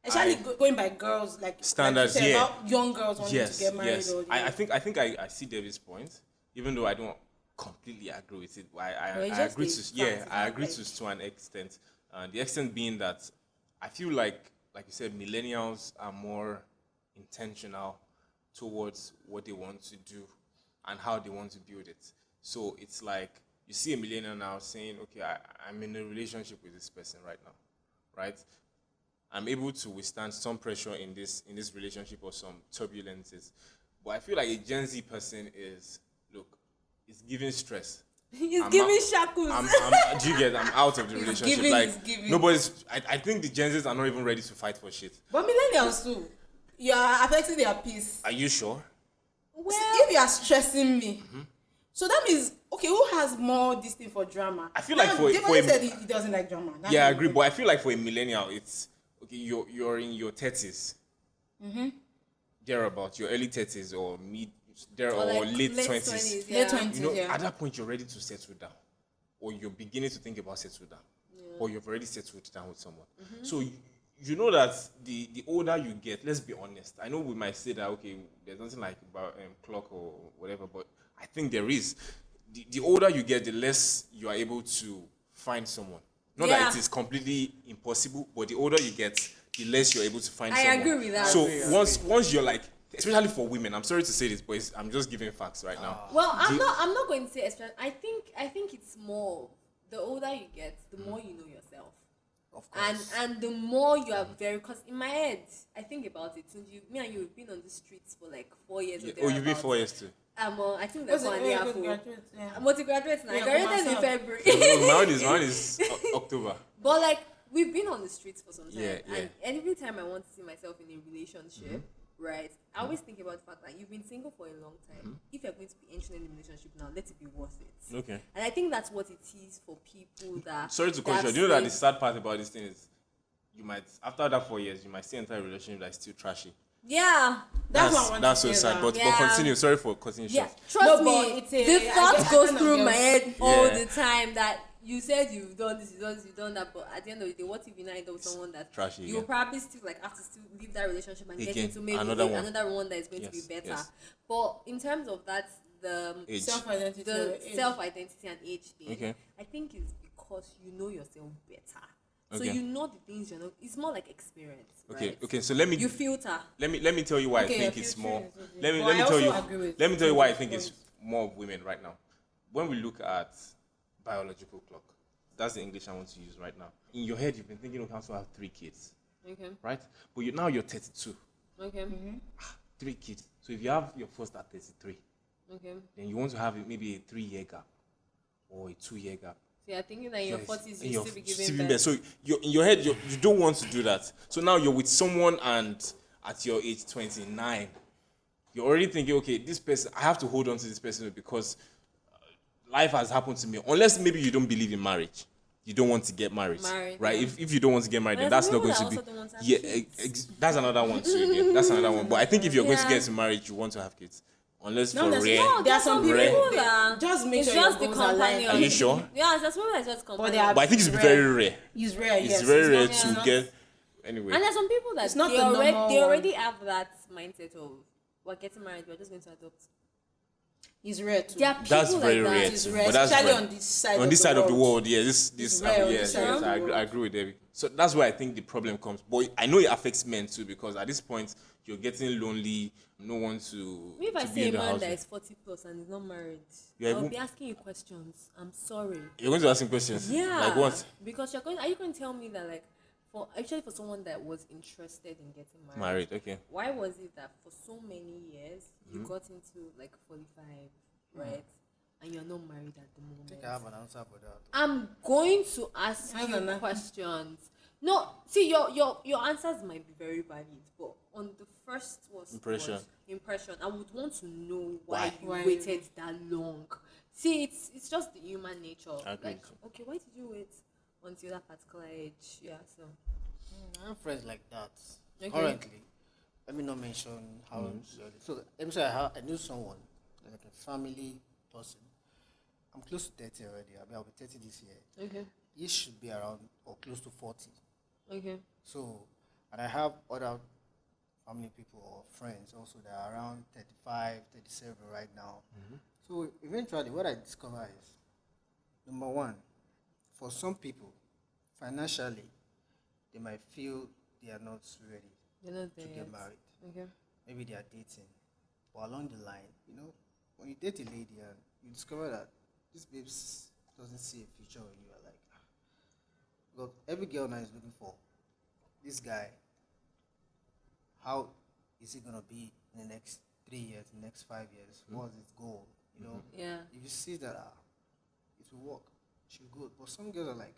Especially going by girls, like standards, like about young girls wanting to get married. Yes. I think I see David's point, even though I don't completely agree with it. I agree to an extent. The extent being that I feel like you said, millennials are more intentional towards what they want to do and how they want to build it. So it's like you see a millennial now saying, okay, I'm in a relationship with this person right now, right? I'm able to withstand some pressure in this relationship or some turbulences. But I feel like a Gen Z person is giving stress. He's giving shackles. Do you get? I'm out of the relationship. Nobody's. I think the Gen Zs are not even ready to fight for shit. But millennials too. You are affecting their peace. Are you sure? Well, if you are stressing me, so that means who has more this thing for drama? I feel like Debo said he doesn't like drama. I agree. But I feel like for a millennial, it's okay. You're in your 30s. Thereabout your early 30s or late 20s. Late 20s. At that point, you're ready to settle down, or you're beginning to think about settle down, or you've already settled down with someone. So you know that the older you get, let's be honest. I know we might say that there's nothing like about clock or whatever, but I think there is. The older you get, the less you are able to find someone. Not that it is completely impossible, but the older you get, the less you're able to find someone. I agree with that. So once you're like, especially for women, I'm sorry to say this, but I'm just giving facts right now. Well, I'm not going to say especially. I think it's more the older you get, the more you know yourself. Of course. And the more you are because in my head, I think about it. Tunji, me and you have been on the streets for like 4 years. You've been 4 years too. I think that's 1 year ago. I'm multi-graduate now. I Yeah, graduated in February. Mine is October. But like we've been on the streets for some time, Yeah. and every time I want to see myself in a relationship, right? I always think about the fact that you've been single for a long time. If you're going to be entering a relationship now, let it be worth it. Okay. And I think that's what it is for people that. Sorry to cut you. Do you know that the sad part about this thing is, you might after that 4 years, you might still enter a relationship that's still trashy. Yeah. That's so sad. But continue. Sorry for cutting you short. Trust me, the thought goes through my head all the time that you said you've done this, you've done that, but at the end of the day, what if you now end up with someone that you'll probably still have to still leave that relationship and get into maybe another one that is going to be better. Yes. But in terms of that, the self-identity and age thing, I think it's because you know yourself better. So you know the things you're not. It's more like experience. Right? Okay. So let me. You filter. Let me tell you why I think it's more. Let me tell you why I think it's more of women right now. When we look at biological clock, that's the English I want to use right now. In your head, you've been thinking of how to have 3 kids. Okay. Right? But now you're 32. Okay. 3 kids. So if you have your first at 33, then you want to have maybe a 3-year gap or a 2-year gap. So you're thinking that in your 40s you'll still be giving birth. So in your head, you don't want to do that. So now you're with someone and at your age 29, you're already thinking, okay, this person, I have to hold on to this person because life has happened to me. Unless maybe you don't believe in marriage. You don't want to get married. Right? Yeah. If you don't want to get married, then that's not going to be... that's another one too. Yeah, that's another one. But I think if you're going to get into marriage, you want to have kids. Unless for rare. No, there are some people that just make sure your goals are aligned. Are you sure? Yeah, there's people that just companion. But I think it's very rare. It's rare, yes. It's very rare to get... Anyway. And there's some people that they already have that mindset of, we're getting married, we're just going to adopt. It's rare too. That's very rare. It's rare, especially on this side of the world. Yeah, I agree with David. So that's why I think the problem comes. But I know it affects men too, because at this point you're getting lonely. No one to. If I see a man that is 40 plus and is not married, I'll be asking you questions. I'm sorry. You're going to ask him questions? Yeah. Like what? Because are you going to tell me that for someone that was interested in getting married, okay. Why was it that for so many years you got into 45, right? And you're not married at the moment? I think I have an answer for that. I'm going to ask you questions. No, see, your answers might be very valid, but on the first impression, I would want to know why you waited that long. See, it's just the human nature. Okay, why did you wait until that particular age? Yeah, so I have friends like that. Okay. Currently, let me not mention how. So let me say I knew someone, like a family person. I'm close to 30 already. I'll be 30 this year. Okay. He should be around or close to 40. Okay. So, and I have other family people or friends also that are around 35, 37 right now. So eventually what I discover is, number one, for some people, financially, they might feel they are not ready to get married. Okay. Maybe they are dating. But along the line, when you date a lady and you discover that this babe doesn't see a future in you, like, look, every girl now is looking for this guy. How is he gonna be in the next 3 years, the next 5 years? What's his goal? Yeah. If you see that it will work, she'll go. But some girls are like,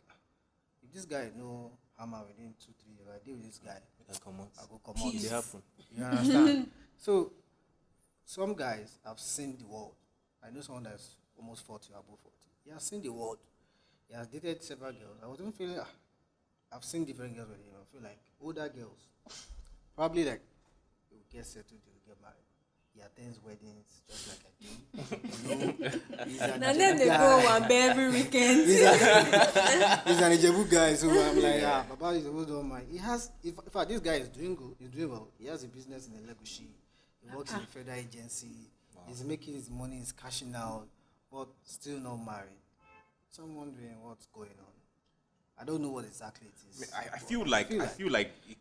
if this guy no hammer within 2-3 years, I deal with this guy, I go come out. It happen. You understand? So some guys have seen the world. I know someone that's almost 40 or above 40. He has seen the world. He has dated several girls. I wasn't feeling, I've seen different girls with him. I feel like older girls, probably like, they will get settled, they will get married. He attends weddings just like I do. He's an they go one every weekend. He's an Ijebu guy, so I'm like, Baba is always on my. He has, in fact, this guy is doing good. He's doing well. He has a business in Legoshi. He works in a federal agency. Wow. He's making his money. He's cashing out, but still not married. So I'm wondering what's going on. I don't know what exactly it is. I feel like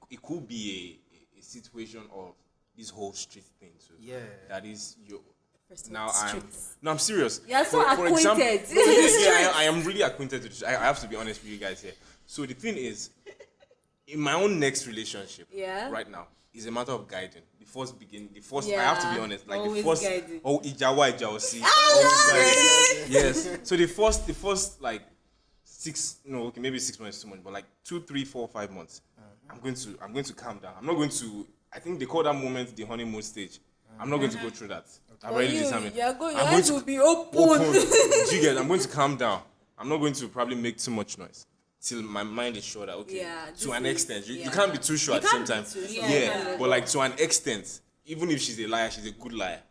it could be a situation of this whole street thing too. Yeah. That is I'm serious. You're so acquainted. Example, I am really acquainted to this. I have to be honest with you guys here. So the thing is, in my own next relationship, right now, is a matter of guiding. I have to be honest, like always the first guiding. Ijawa see. Yes. So the first like maybe 6 months too much, but like 2, 3, 4, 5 months. I'm going to calm down. I'm not going to. I think they call that moment the honeymoon stage. I'm not going to go through that. I've already determined. Your eyes will be open. Do you get? I'm going to calm down. I'm not going to probably make too much noise. till my mind is sure that to an extent you yeah. can't be too sure at the same time. Yeah. But like to an extent, even if she's a liar, she's a good liar,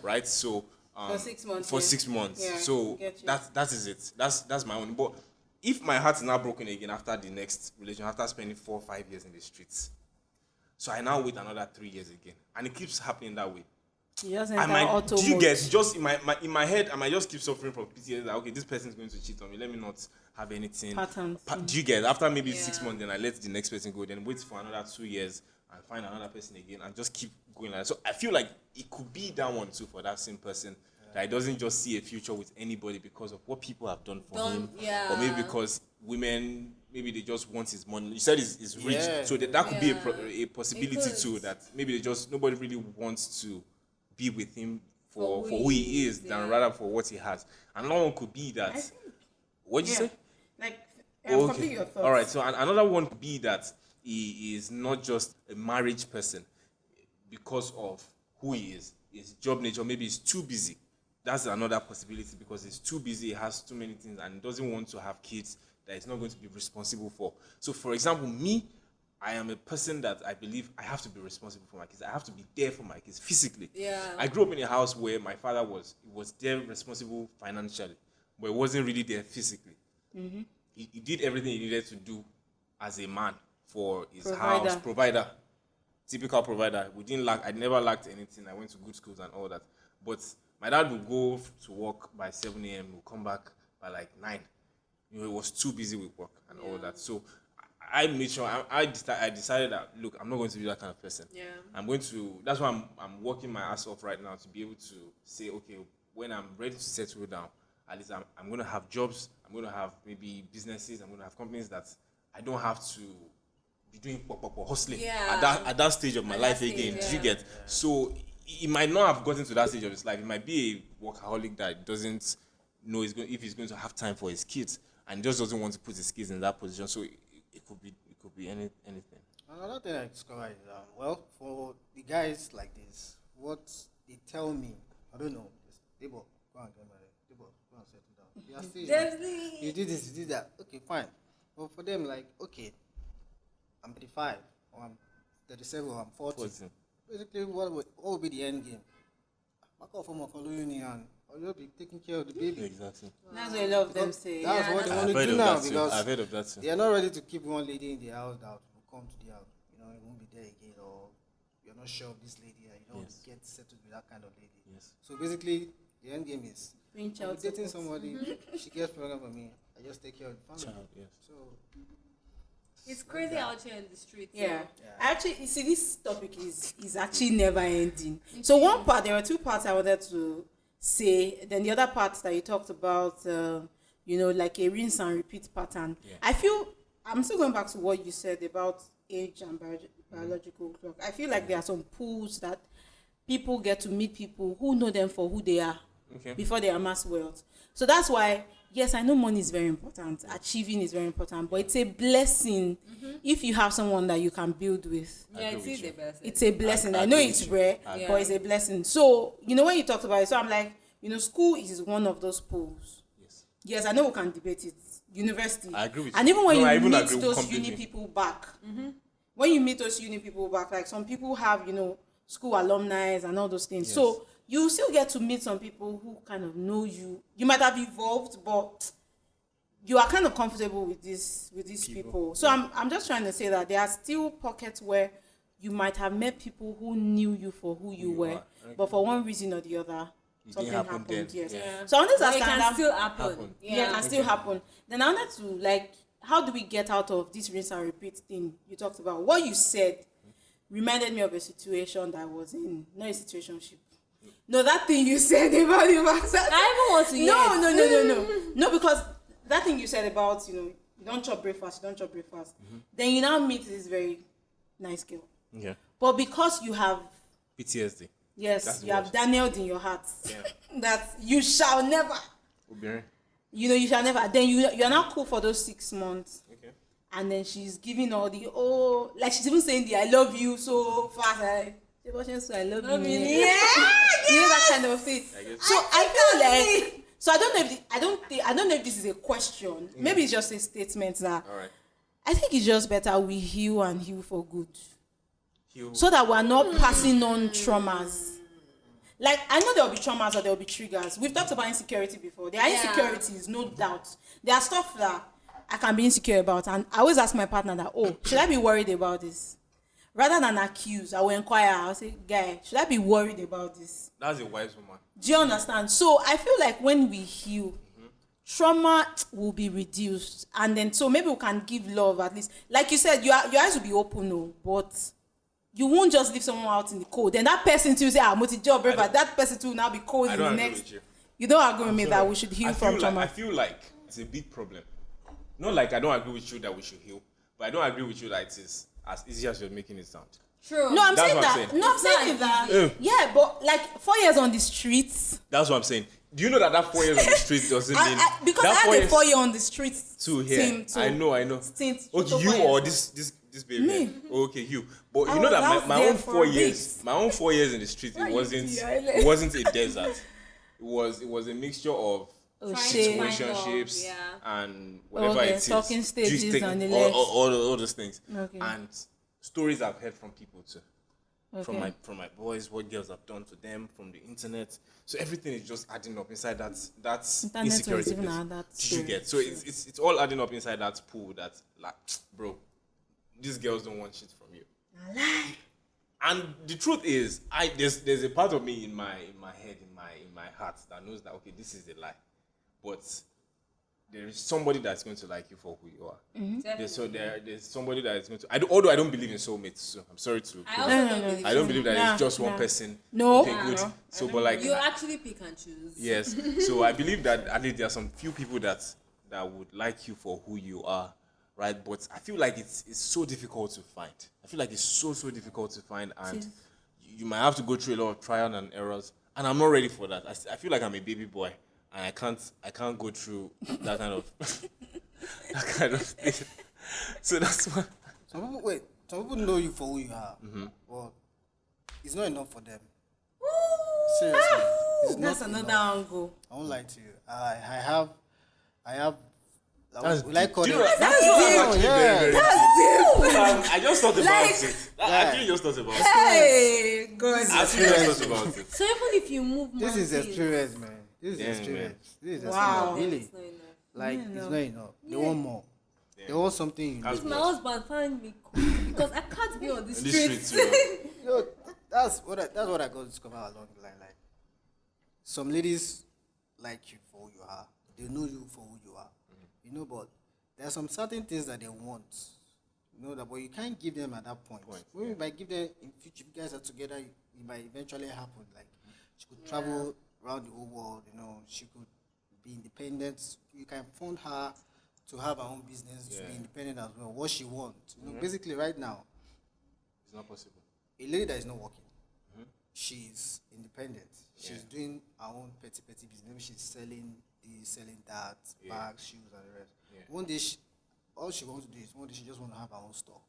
right? So for 6 months. For 6 months. So that is it. That's my own. But if my heart is now broken again after the next relation, after spending 4 or 5 years in the streets, so I now wait another 3 years again, and it keeps happening that way. Do you get just in my head? I might just keep suffering from PTSD. That okay, this person is going to cheat on me. Let me not have anything. Patterns. Do you get after maybe 6 months? Then I let the next person go. Then wait for another 2 years and find another person again, and just keep going like that. So I feel like it could be that one too for that same person. That he doesn't just see a future with anybody because of what people have done for him, or maybe because women, maybe they just want his money. You said he's rich, so that could be a possibility too. That maybe nobody really wants to be with him for who he is than rather for what he has. Another one could be that. What'd you say? Like, complete your thoughts. All right. So another one could be that he is not just a marriage person because of who he is. His job nature, maybe he's too busy. That's another possibility because he's too busy, he has too many things, and doesn't want to have kids that he's not going to be responsible for. So, for example, me, I am a person that I believe I have to be responsible for my kids. I have to be there for my kids physically. I grew up in a house where my father was there responsible financially, but he wasn't really there physically. He did everything he needed to do as a man for his house, provider, typical provider. I never lacked anything. I went to good schools and all that. But my dad would go to work by 7 a.m. Would come back by like 9. He was too busy with work and all that. So I made sure I decided that look, I'm not going to be that kind of person. I'm going to. That's why I'm working my ass off right now to be able to say, okay, when I'm ready to settle down, at least I'm going to have jobs. I'm going to have maybe businesses. I'm going to have companies that I don't have to be doing hustling at that stage of my life again. Do you get? So he might not have gotten to that stage of his life. He might be a workaholic that doesn't know if he's going to have time for his kids, and just doesn't want to put his kids in that position. So it could be anything. Another thing I discovered is for the guys like this, what they tell me, I don't know. Debo, go and get married. Debo, go and settle down. They are still you did this, you did that. Okay, fine. But for them, like, okay, I'm 35, or I'm 37, or I'm 40. Basically, what will be the end game? I call for my following you and I'll be taking care of the baby. Exactly. That's what a lot of them say. That's what they want to do now because I've heard of that too. They are not ready to keep one lady in the house that will come to the house. You won't be there again, or you're not sure of this lady and you don't get settled with that kind of lady. So basically, the end game is dating somebody, she gets pregnant for me, I just take care of the family. So it's crazy out here in the streets. Actually, you see, this topic is actually never ending. So there were 2 parts I wanted to say. Then the other part that you talked about, like a rinse and repeat pattern. I feel I'm still going back to what you said about age and biological clock. I feel like there are some pools that people get to meet people who know them for who they are before they amass wealth. So that's why, yes, I know money is very important. Achieving is very important, but it's a blessing if you have someone that you can build with. It is a blessing. It's a blessing. I know it's rare, but it's a blessing. So, when you talked about it, so I'm like, school is one of those pools. Yes, I know we can debate it. University. I agree with you. And even when you meet those uni people back, like some people have, school alumni and all those things. So you still get to meet some people who kind of know you. You might have evolved, but you are kind of comfortable with these people. So I'm just trying to say that there are still pockets where you might have met people who knew you for who you were, but for one reason or the other, something happened. So I wanted to ask, it can still happen. It can still happen. Then I wanted to how do we get out of this rinse and repeat thing you talked about? What you said reminded me of a situation that I was in, not a situationship. No, that thing you said about the vaccine. I even want to hear. No, because that thing you said about, you don't chop breakfast. Then you now meet this very nice girl. Yeah. But because you have PTSD. Yes, you have Daniel in your heart. That you shall never. You shall never. Then you're not cool for those 6 months. Okay. And then she's giving all she's even saying the I love you so fast. I love you. Yeah. That kind of thing. So I feel like So I don't know if I don't know if this is a question. Maybe it's just a statement that. All right. I think it's just better we heal and heal for good. Heal. So that we're not passing on traumas. Like, I know there will be traumas or there will be triggers. We've talked about insecurity before. There are insecurities, no doubt. There are stuff that I can be insecure about. And I always ask my partner that, oh, should I be worried about this? Rather than accuse, I will inquire. I'll say, guy, should I be worried about this? That's a wise woman. Do you understand? So I feel like when we heal, trauma will be reduced. And then, so maybe we can give love at least. Like you said, your eyes will be open, no, but you won't just leave someone out in the cold. Then that person too say, job, but that person too will now be cold in the next. You don't agree with me that we should heal from trauma? I feel like it's a big problem. Not like I don't agree with you that we should heal, but I don't agree with you that it is as easy as you're making it sound. True. No, I'm saying that. No, I'm saying that. Yeah, but like 4 years on the streets. That's what I'm saying. Do you know that 4 years on the streets doesn't mean because I had a 4 year on the streets too here. I know. Okay, you or this baby. Me. Okay, you. But you know that my own 4 years, my own 4 years in the streets, it wasn't a desert. It was a mixture of situationships and whatever it is. Talking stages and all those things. Okay. And stories I've heard from people too. Okay. From my boys, what girls have done to them, from the internet. So everything is just adding up inside that insecurity. Did you get? So it's all adding up inside that pool that, like, bro, these girls don't want shit from you. And the truth is, there's a part of me in my head, in my heart that knows that, okay, this is a lie. But there is somebody that's going to like you for who you are. Mm-hmm. There's somebody that is going to. Although I don't believe in soulmates, so I'm sorry to. I don't believe that it's just one person. No. Okay, good. So, but like you actually pick and choose. Yes. So I believe that at least there are some few people that would like you for who you are, right? But I feel like it's so difficult to find. I feel like it's so difficult to find, and you might have to go through a lot of trial and errors. And I'm not ready for that. I feel like I'm a baby boy. And I can't go through that kind of thing. So that's why. Some people know you for who you are, but it's not enough for them. Seriously, that's another angle. I won't lie to you. I have. That's like deep. That's I just thought about it. I actually just thought about it. Hey, God. I actually just thought about it. So even if you move, this is experience, man. This is experience. This is experience. Really, it's not enough. They want more. Yeah. They want something unique. If my husband find me cool, because I can't be on the streets. That's what I got to discover along the line. Like, some ladies like you for who you are. They know you for who you are. You know, but there are some certain things that they want. You know that, but you can't give them at that point. Maybe you might give them in future. If you guys are together, it might eventually happen. Like, she could travel around the whole world. You know, she could be independent. You can fund her to have her own business, to be independent as well. What she wants. You know, basically, right now, it's not possible. A lady that is not working, she's independent. She's doing her own petty business. Maybe she's selling that, bags, shoes, and the rest. One day, all she wants to do is she just want to have her own store.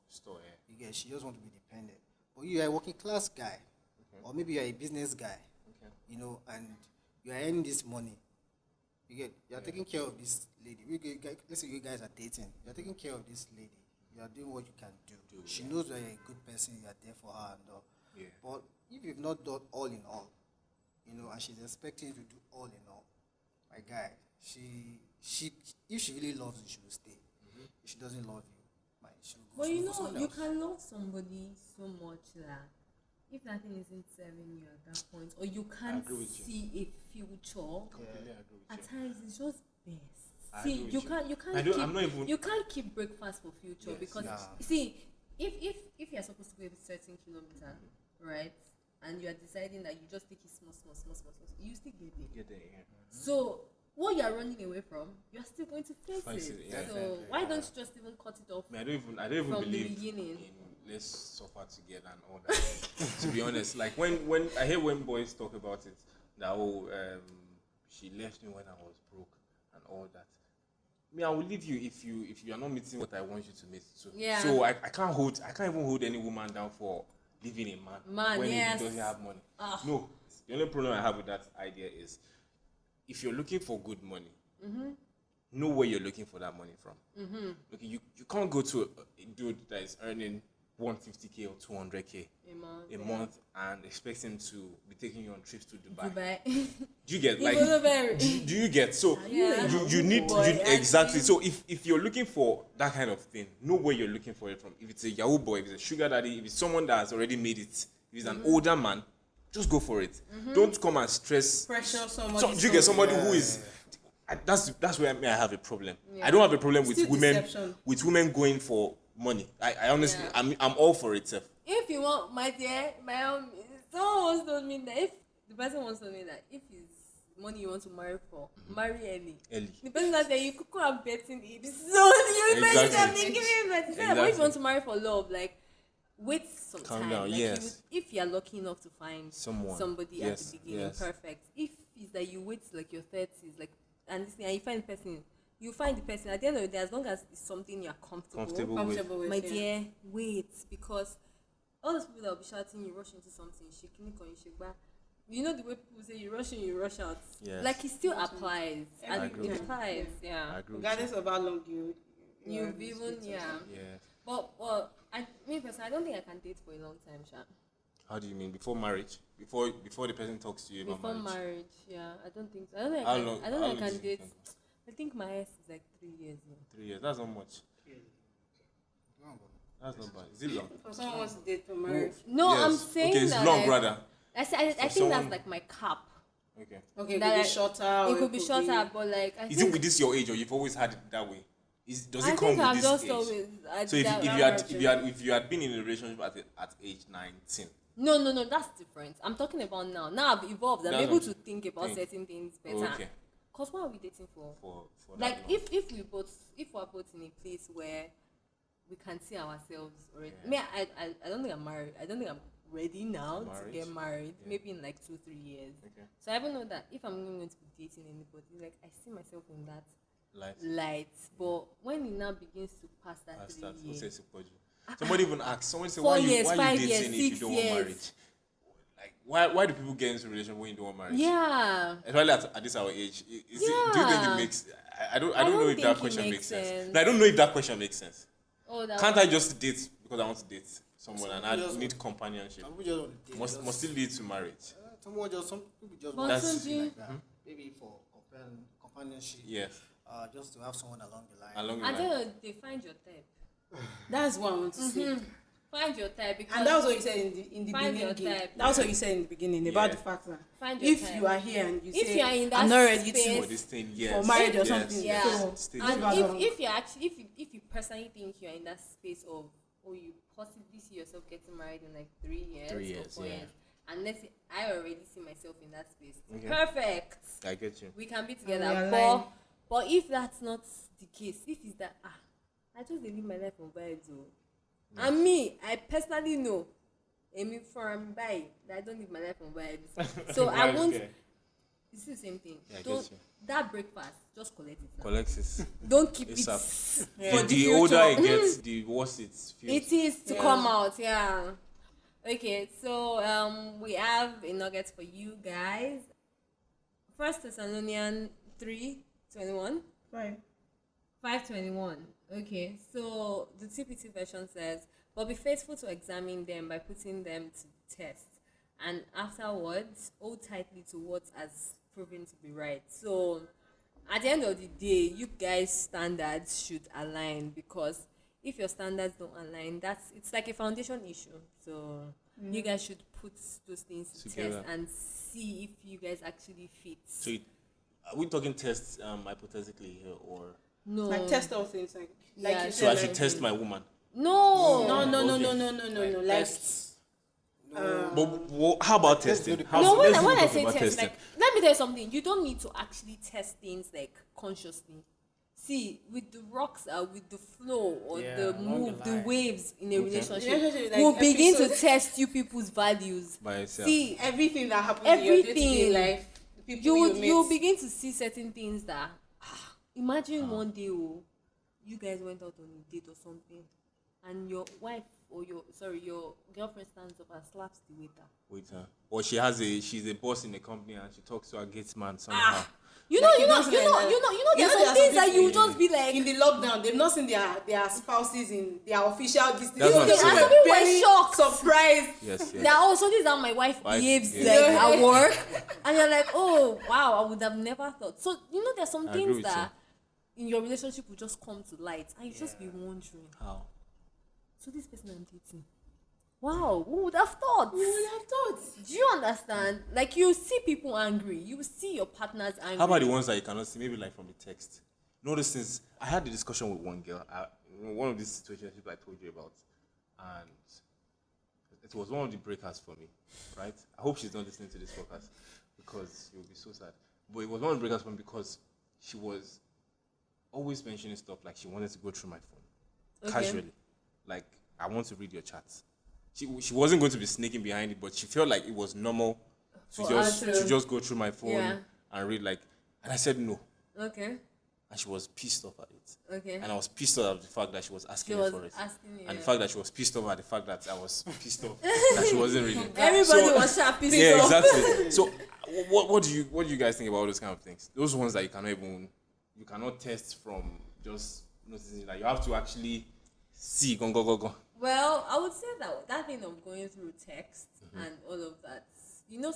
You get? She just want to be dependent. But you are a working class guy, or maybe you are a business guy. You know, and you are earning this money. You are taking care of this lady. Let's say you guys are dating. You are taking care of this lady. You are doing what you can do. She knows that you're a good person. You are there for her and all. But if you've not done all in all, you know, and she's expecting you to do all in all, my guy, she if she really loves you, she will stay. If she doesn't love you, she will go. But you know, you can love somebody so much that if that thing isn't serving you at that point, or you can't see a future, at times it's just best. See, you can't keep breakfast for future because see, if you're supposed to go a certain kilometer, right, and you are deciding that you just take it small, you still get there. So what you are running away from, you are still going to face it. So why don't you just even cut it off? I don't even believe in let's suffer together and all that. To be honest, like when I hear when boys talk about it, that she left me when I was broke and all that. I will leave you if you are not meeting what I want you to meet too. So I can't even hold any woman down for leaving a man when he doesn't have money. No, the only problem I have with that idea is if you're looking for good money, know where you're looking for that money from. Okay, you can't go to a dude that is earning 150k or 200k a month and expect him to be taking you on trips to Dubai. Do you get do you get so you need exactly. So if you're looking for that kind of thing, know where you're looking for it from. If it's a Yahoo boy, if it's a sugar daddy, if it's someone that has already made it, if it's an older man, just go for it. Don't come and stress pressure someone. Do you get somebody who is that's where I have a problem. I don't have a problem with women going for money. I honestly I'm all for it, Seth. If you want, my dear, someone once told me that if the person wants to me that if it's money you want to marry for, marry early. The person that said you could go and betting it. So you imagine I'm thinking that if you want to marry for love, like wait some time. Down, like if you're lucky enough to find somebody at the beginning, perfect. If it's that you wait like your 30s, like and you find the person. You find the person at the end of the day, as long as it's something you're comfortable with. My dear, wait, because all those people that will be shouting, you rush into something, you know the way people say you rush in, you rush out. Yes. Like it still applies. And it applies, regardless of how long you've even But me personally, I don't think I can date for a long time, Sha. How do you mean? Before marriage? Before the person talks to you about marriage? Before marriage, I don't think so. I don't think I can date. I think my ex is like 3 years now. 3 years, that's not much. That's not bad. Is it long? For someone wants to date for marriage. No, yes. I'm saying it's that. Long, brother. I think that's like my cap. Okay, it could be shorter. It could be shorter, but like. Is it with this your age, or you've always had it that way? Does it come with this age? So if you had been in a relationship at age 19. No, that's different. I'm talking about now. Now I've evolved. I'm able to think about certain things better. Okay. Cause what are we dating for like if we're both in a place where we can see ourselves already. I don't think I'm married. I don't think I'm ready now to get married. Maybe in like 2-3 years. Okay. So I even know that if I'm going to be dating anybody, like I see myself in that light. But when it now begins to pass that 3 years, somebody even asks. Someone say, why are you dating if you don't want marriage? Why do people get into a relationship when you don't want marriage? Yeah. Especially at this our age. Do you think it makes... I don't know if that question makes sense. No, I don't know if that question makes sense. Can't I just date because I want to date someone and I need companionship? Must still lead to marriage. Some people just want to see like that. Maybe for companionship. Yes. Just to have someone along the line. I don't know, they find your type. That's what I want to say. Find your type, because and that was what you said in the beginning. That was what you said in the beginning about the fact that if you are here and you say I'm not ready for this thing, for marriage or something, and if you personally think you're in that space of you possibly see yourself getting married in like 3 years, or 4 years, and let's say I already see myself in that space. Okay. Perfect. I get you. We can be together, but if that's not the case, if it's that I just live my life on vibes. And me, I personally know, from that I don't live my life on vibes. So I won't. It's the same thing. That breakfast, just collect it. Collect it. Don't keep it. For the older it gets, the worse it feels. It is to come out. Yeah. Okay, so we have a nugget for you guys. 1 Thessalonians 3:21. 5:21. Okay, so the TPT version says, but be faithful to examine them by putting them to test, and afterwards hold tightly to what has proven to be right. So at the end of the day, you guys' standards should align, because if your standards don't align, it's like a foundation issue. So you guys should put those things to test and see if you guys actually fit. So are we talking tests hypothetically here, or no? Like test all things, like you so I should test my woman. No. Like, but how about testing? When I say test, like, let me tell you something. You don't need to actually test things like consciously. See, with the rocks, with the flow or the move, the waves in a relationship, will begin to test you people's values. By itself. See, everything that happens in your day-to-day life, the people you begin to see certain things that. Imagine one day, you guys went out on a date or something, and your wife or your girlfriend stands up and slaps the waiter. Or she's a boss in the company and she talks to her gate man somehow. There's some things that you just be like in the lockdown. They've not seen their spouses in their official distance. That's what I'm saying. And some people were shocked, surprised. Yes. That also this is how my wife behaves at work, and you're like, oh wow, I would have never thought. So there's some things that in your relationship will just come to light, and you just be wondering how. So this person I'm dating. Wow, who would have thought? Who would have thought? Do you understand? Like, you see people angry. You see your partners angry. How about the ones that you cannot see? Maybe like from the text. Notice since I had the discussion with one girl, one of these situations I told you about, and it was one of the breakers for me, right? I hope she's not listening to this podcast because she will be so sad. But it was one of the breakers for me because she was always mentioning stuff like she wanted to go through my phone casually. Like, I want to read your chats. She wasn't going to be sneaking behind it, but she felt like it was normal to just go through my phone and read and I said no. Okay. And she was pissed off at it. Okay. And I was pissed off at the fact that she was asking me for it. And the fact that she was pissed off at the fact that I was pissed off that she wasn't reading. Everybody was sharp pissed off. Yeah, exactly. So what do you guys think about those kind of things? Those ones that you cannot test from just noticing that you have to actually see go. Well, I would say that thing of going through text and all of that,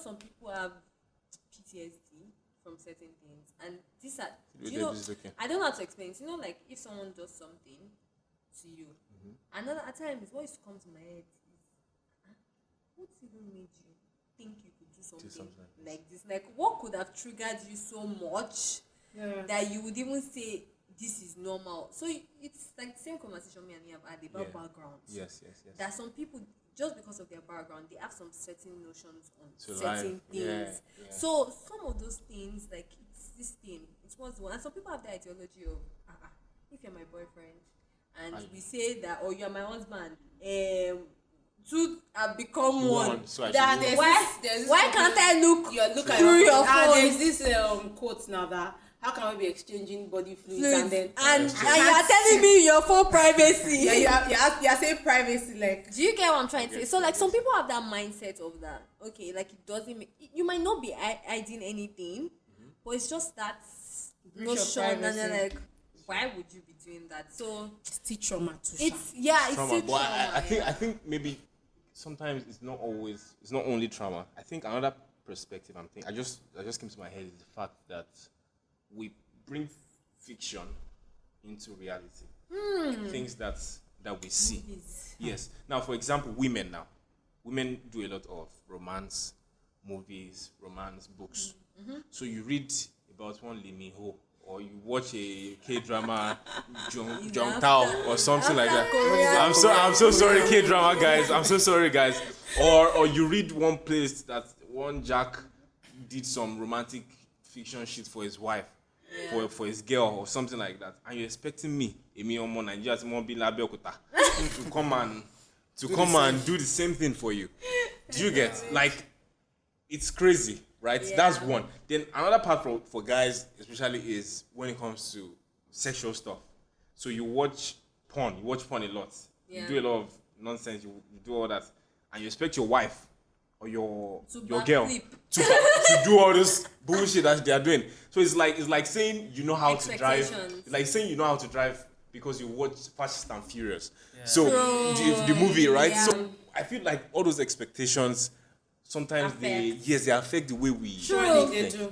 some people have PTSD from certain things, and these are, I don't know how to explain it. Like if someone does something to you, another at times what used to come to my head is, what even made you think you could do something like this? Like, what could have triggered you so much that you would even say, this is normal? So it's like the same conversation me and you have had about backgrounds. Yes. That some people, just because of their background, they have some certain notions on to certain things. Yeah. So some of those things, like it's this thing, it was one. And some people have the ideology of, if you're my boyfriend, and we say that, or you're my husband, two have become one. So why can't I look at through your phone? There's this quote now that, how can we be exchanging body fluids and then and you're telling me your phone privacy? you're saying privacy, like. Do you get what I'm trying to say? So like some people have that mindset of that. Okay, like it doesn't make, you might not be hiding anything, but it's just that notion, and then like, why would you be doing that? So it's still trauma too. It's trauma. still trauma. I think maybe sometimes it's not only trauma. I think another perspective I just came to my head is the fact that we bring fiction into reality. Things that we see. Yes. Now, for example, women do a lot of romance movies, romance books. So you read about one Lee Min Ho, or you watch a K-drama, Jung Tao, or something like that. I'm so sorry, K-drama guys. I'm so sorry, guys. Or you read one place that one Jack did some romantic fiction shit for his wife. For his girl or something like that, and you're expecting me, Emi Omo Nigeria, Abeokuta, to come and do the same thing for you. Do you get? Like, it's crazy, right? Yeah. That's one. Then another part for guys, especially, is when it comes to sexual stuff. So you watch porn a lot. Yeah. You do a lot of nonsense. You do all that, and you expect your wife or your girl to do all this bullshit that they are doing. So it's like saying you know how to drive. It's like saying you know how to drive because you watch Fast and Furious. Yeah. So the movie, right? Yeah. So I feel like all those expectations sometimes they affect the way we think. They do.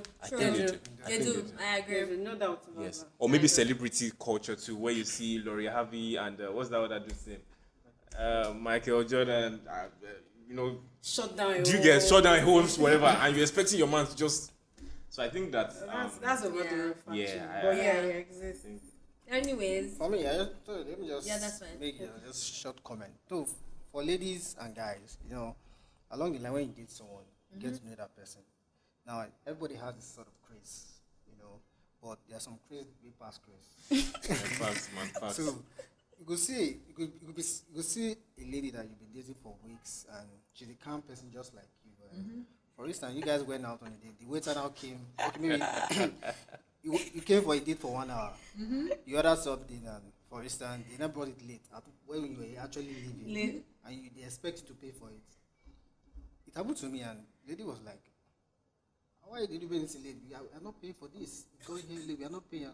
They do. I agree. No doubt about that. Or maybe celebrity culture too, where you see Lori Harvey and what's that other dude's name? Michael Jordan. Shut down homes, whatever, and you're expecting your man to just. So I think that's a matter of fact. It exists. Anyways, for me, let me just that's fine. make just short comment. So for ladies and guys, along the line when you date someone, you get to know that person. Now everybody has this sort of craze, but there's some craze way past craze. Facts. So you could see a lady that you've been dating for weeks, and she's a calm person just like you. For instance, you guys went out on a date. The waiter now came. Okay, maybe you came for a date for 1 hour. You ordered something, and for instance, they now brought it late when you were actually leaving, and they expect you to pay for it. It happened to me, and the lady was like, why did you pay this late? We are not paying for this. Going here late. We are not paying.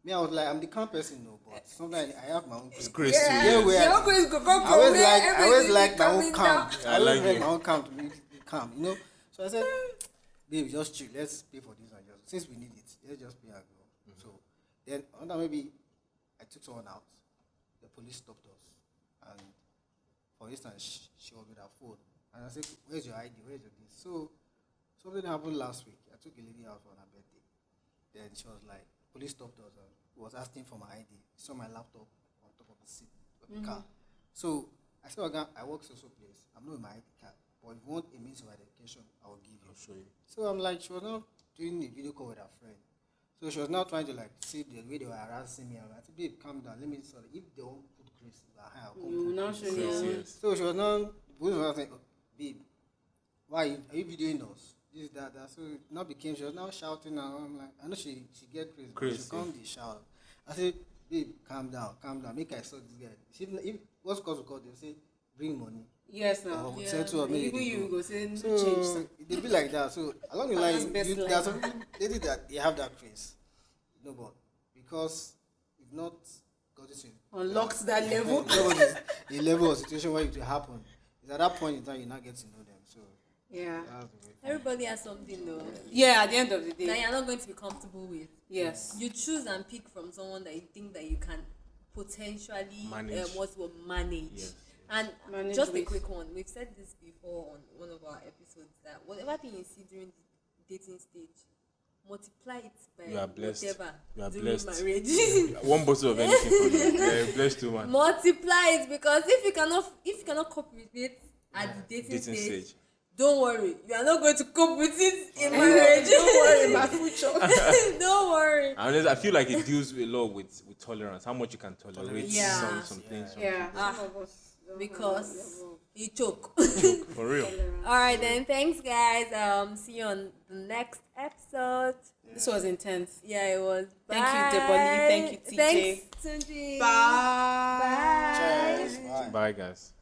Me, I was like, I'm the kind of person, no, but sometimes I have my own. It's crazy. I always like my own calm. I always like my own calm to be calm, you know. So I said, babe, just chill. Let's pay for this one. Just since we need it, let's just pay and go. So then, maybe I took someone out. The police stopped us, and for instance, she was with her phone, and I said, "Where's your ID? Where's your this?" So something happened last week. I took a lady out for her birthday. Then she was like, police stopped us and was asking for my ID. He saw my laptop on top of the seat of the car. So I said, I work social place. I'm not with my ID card. But if you want a means of identification, I will give you. I'll show you. So I'm like, she was now doing a video call with her friend. So she was now trying to like see the way they were harassing me. I said, babe, calm down. Let me sorry. If they won't put Chris in her hair, I'll come put Chris. Yes. So she was now, the police was saying, oh, babe, why are you videoing us? This, that. So it now became, she was now shouting, and I'm like, I know she get crazy. She come the shout. I said, babe, calm down, make I saw this guy. If what's cause of call, they'll say, bring money. Yes, now. Even you go say, so change. They be like that. So along the line, there's some ladies that they have that craze. No, but because if not got it unlocks that level. A level of situation where it will happen. It's at that point in time you not get to know them. So yeah. Everybody has something though. Yeah, at the end of the day. That you're not going to be comfortable with. Yes. You choose and pick from someone that you think that you can potentially manage. Manage. Yes. And just a quick one. We've said this before on one of our episodes that whatever thing you see during the dating stage, multiply it by you are blessed. Whatever you are during blessed. marriage. One bottle of anything for you. You're blessed too, man. Multiply it, because if you cannot cope with it at the dating stage, don't worry, you are not going to cope with it in marriage. Don't worry about future. Don't worry. I feel like it deals a lot with tolerance, how much you can tolerate some things. Yeah. Because you choke. For real. All right then, thanks guys. See you on the next episode. This was intense. Yeah, it was. Thank you, Deboli. Thank you, TJ. Thanks, Tunji. Bye. Bye. Cheers. Bye, guys.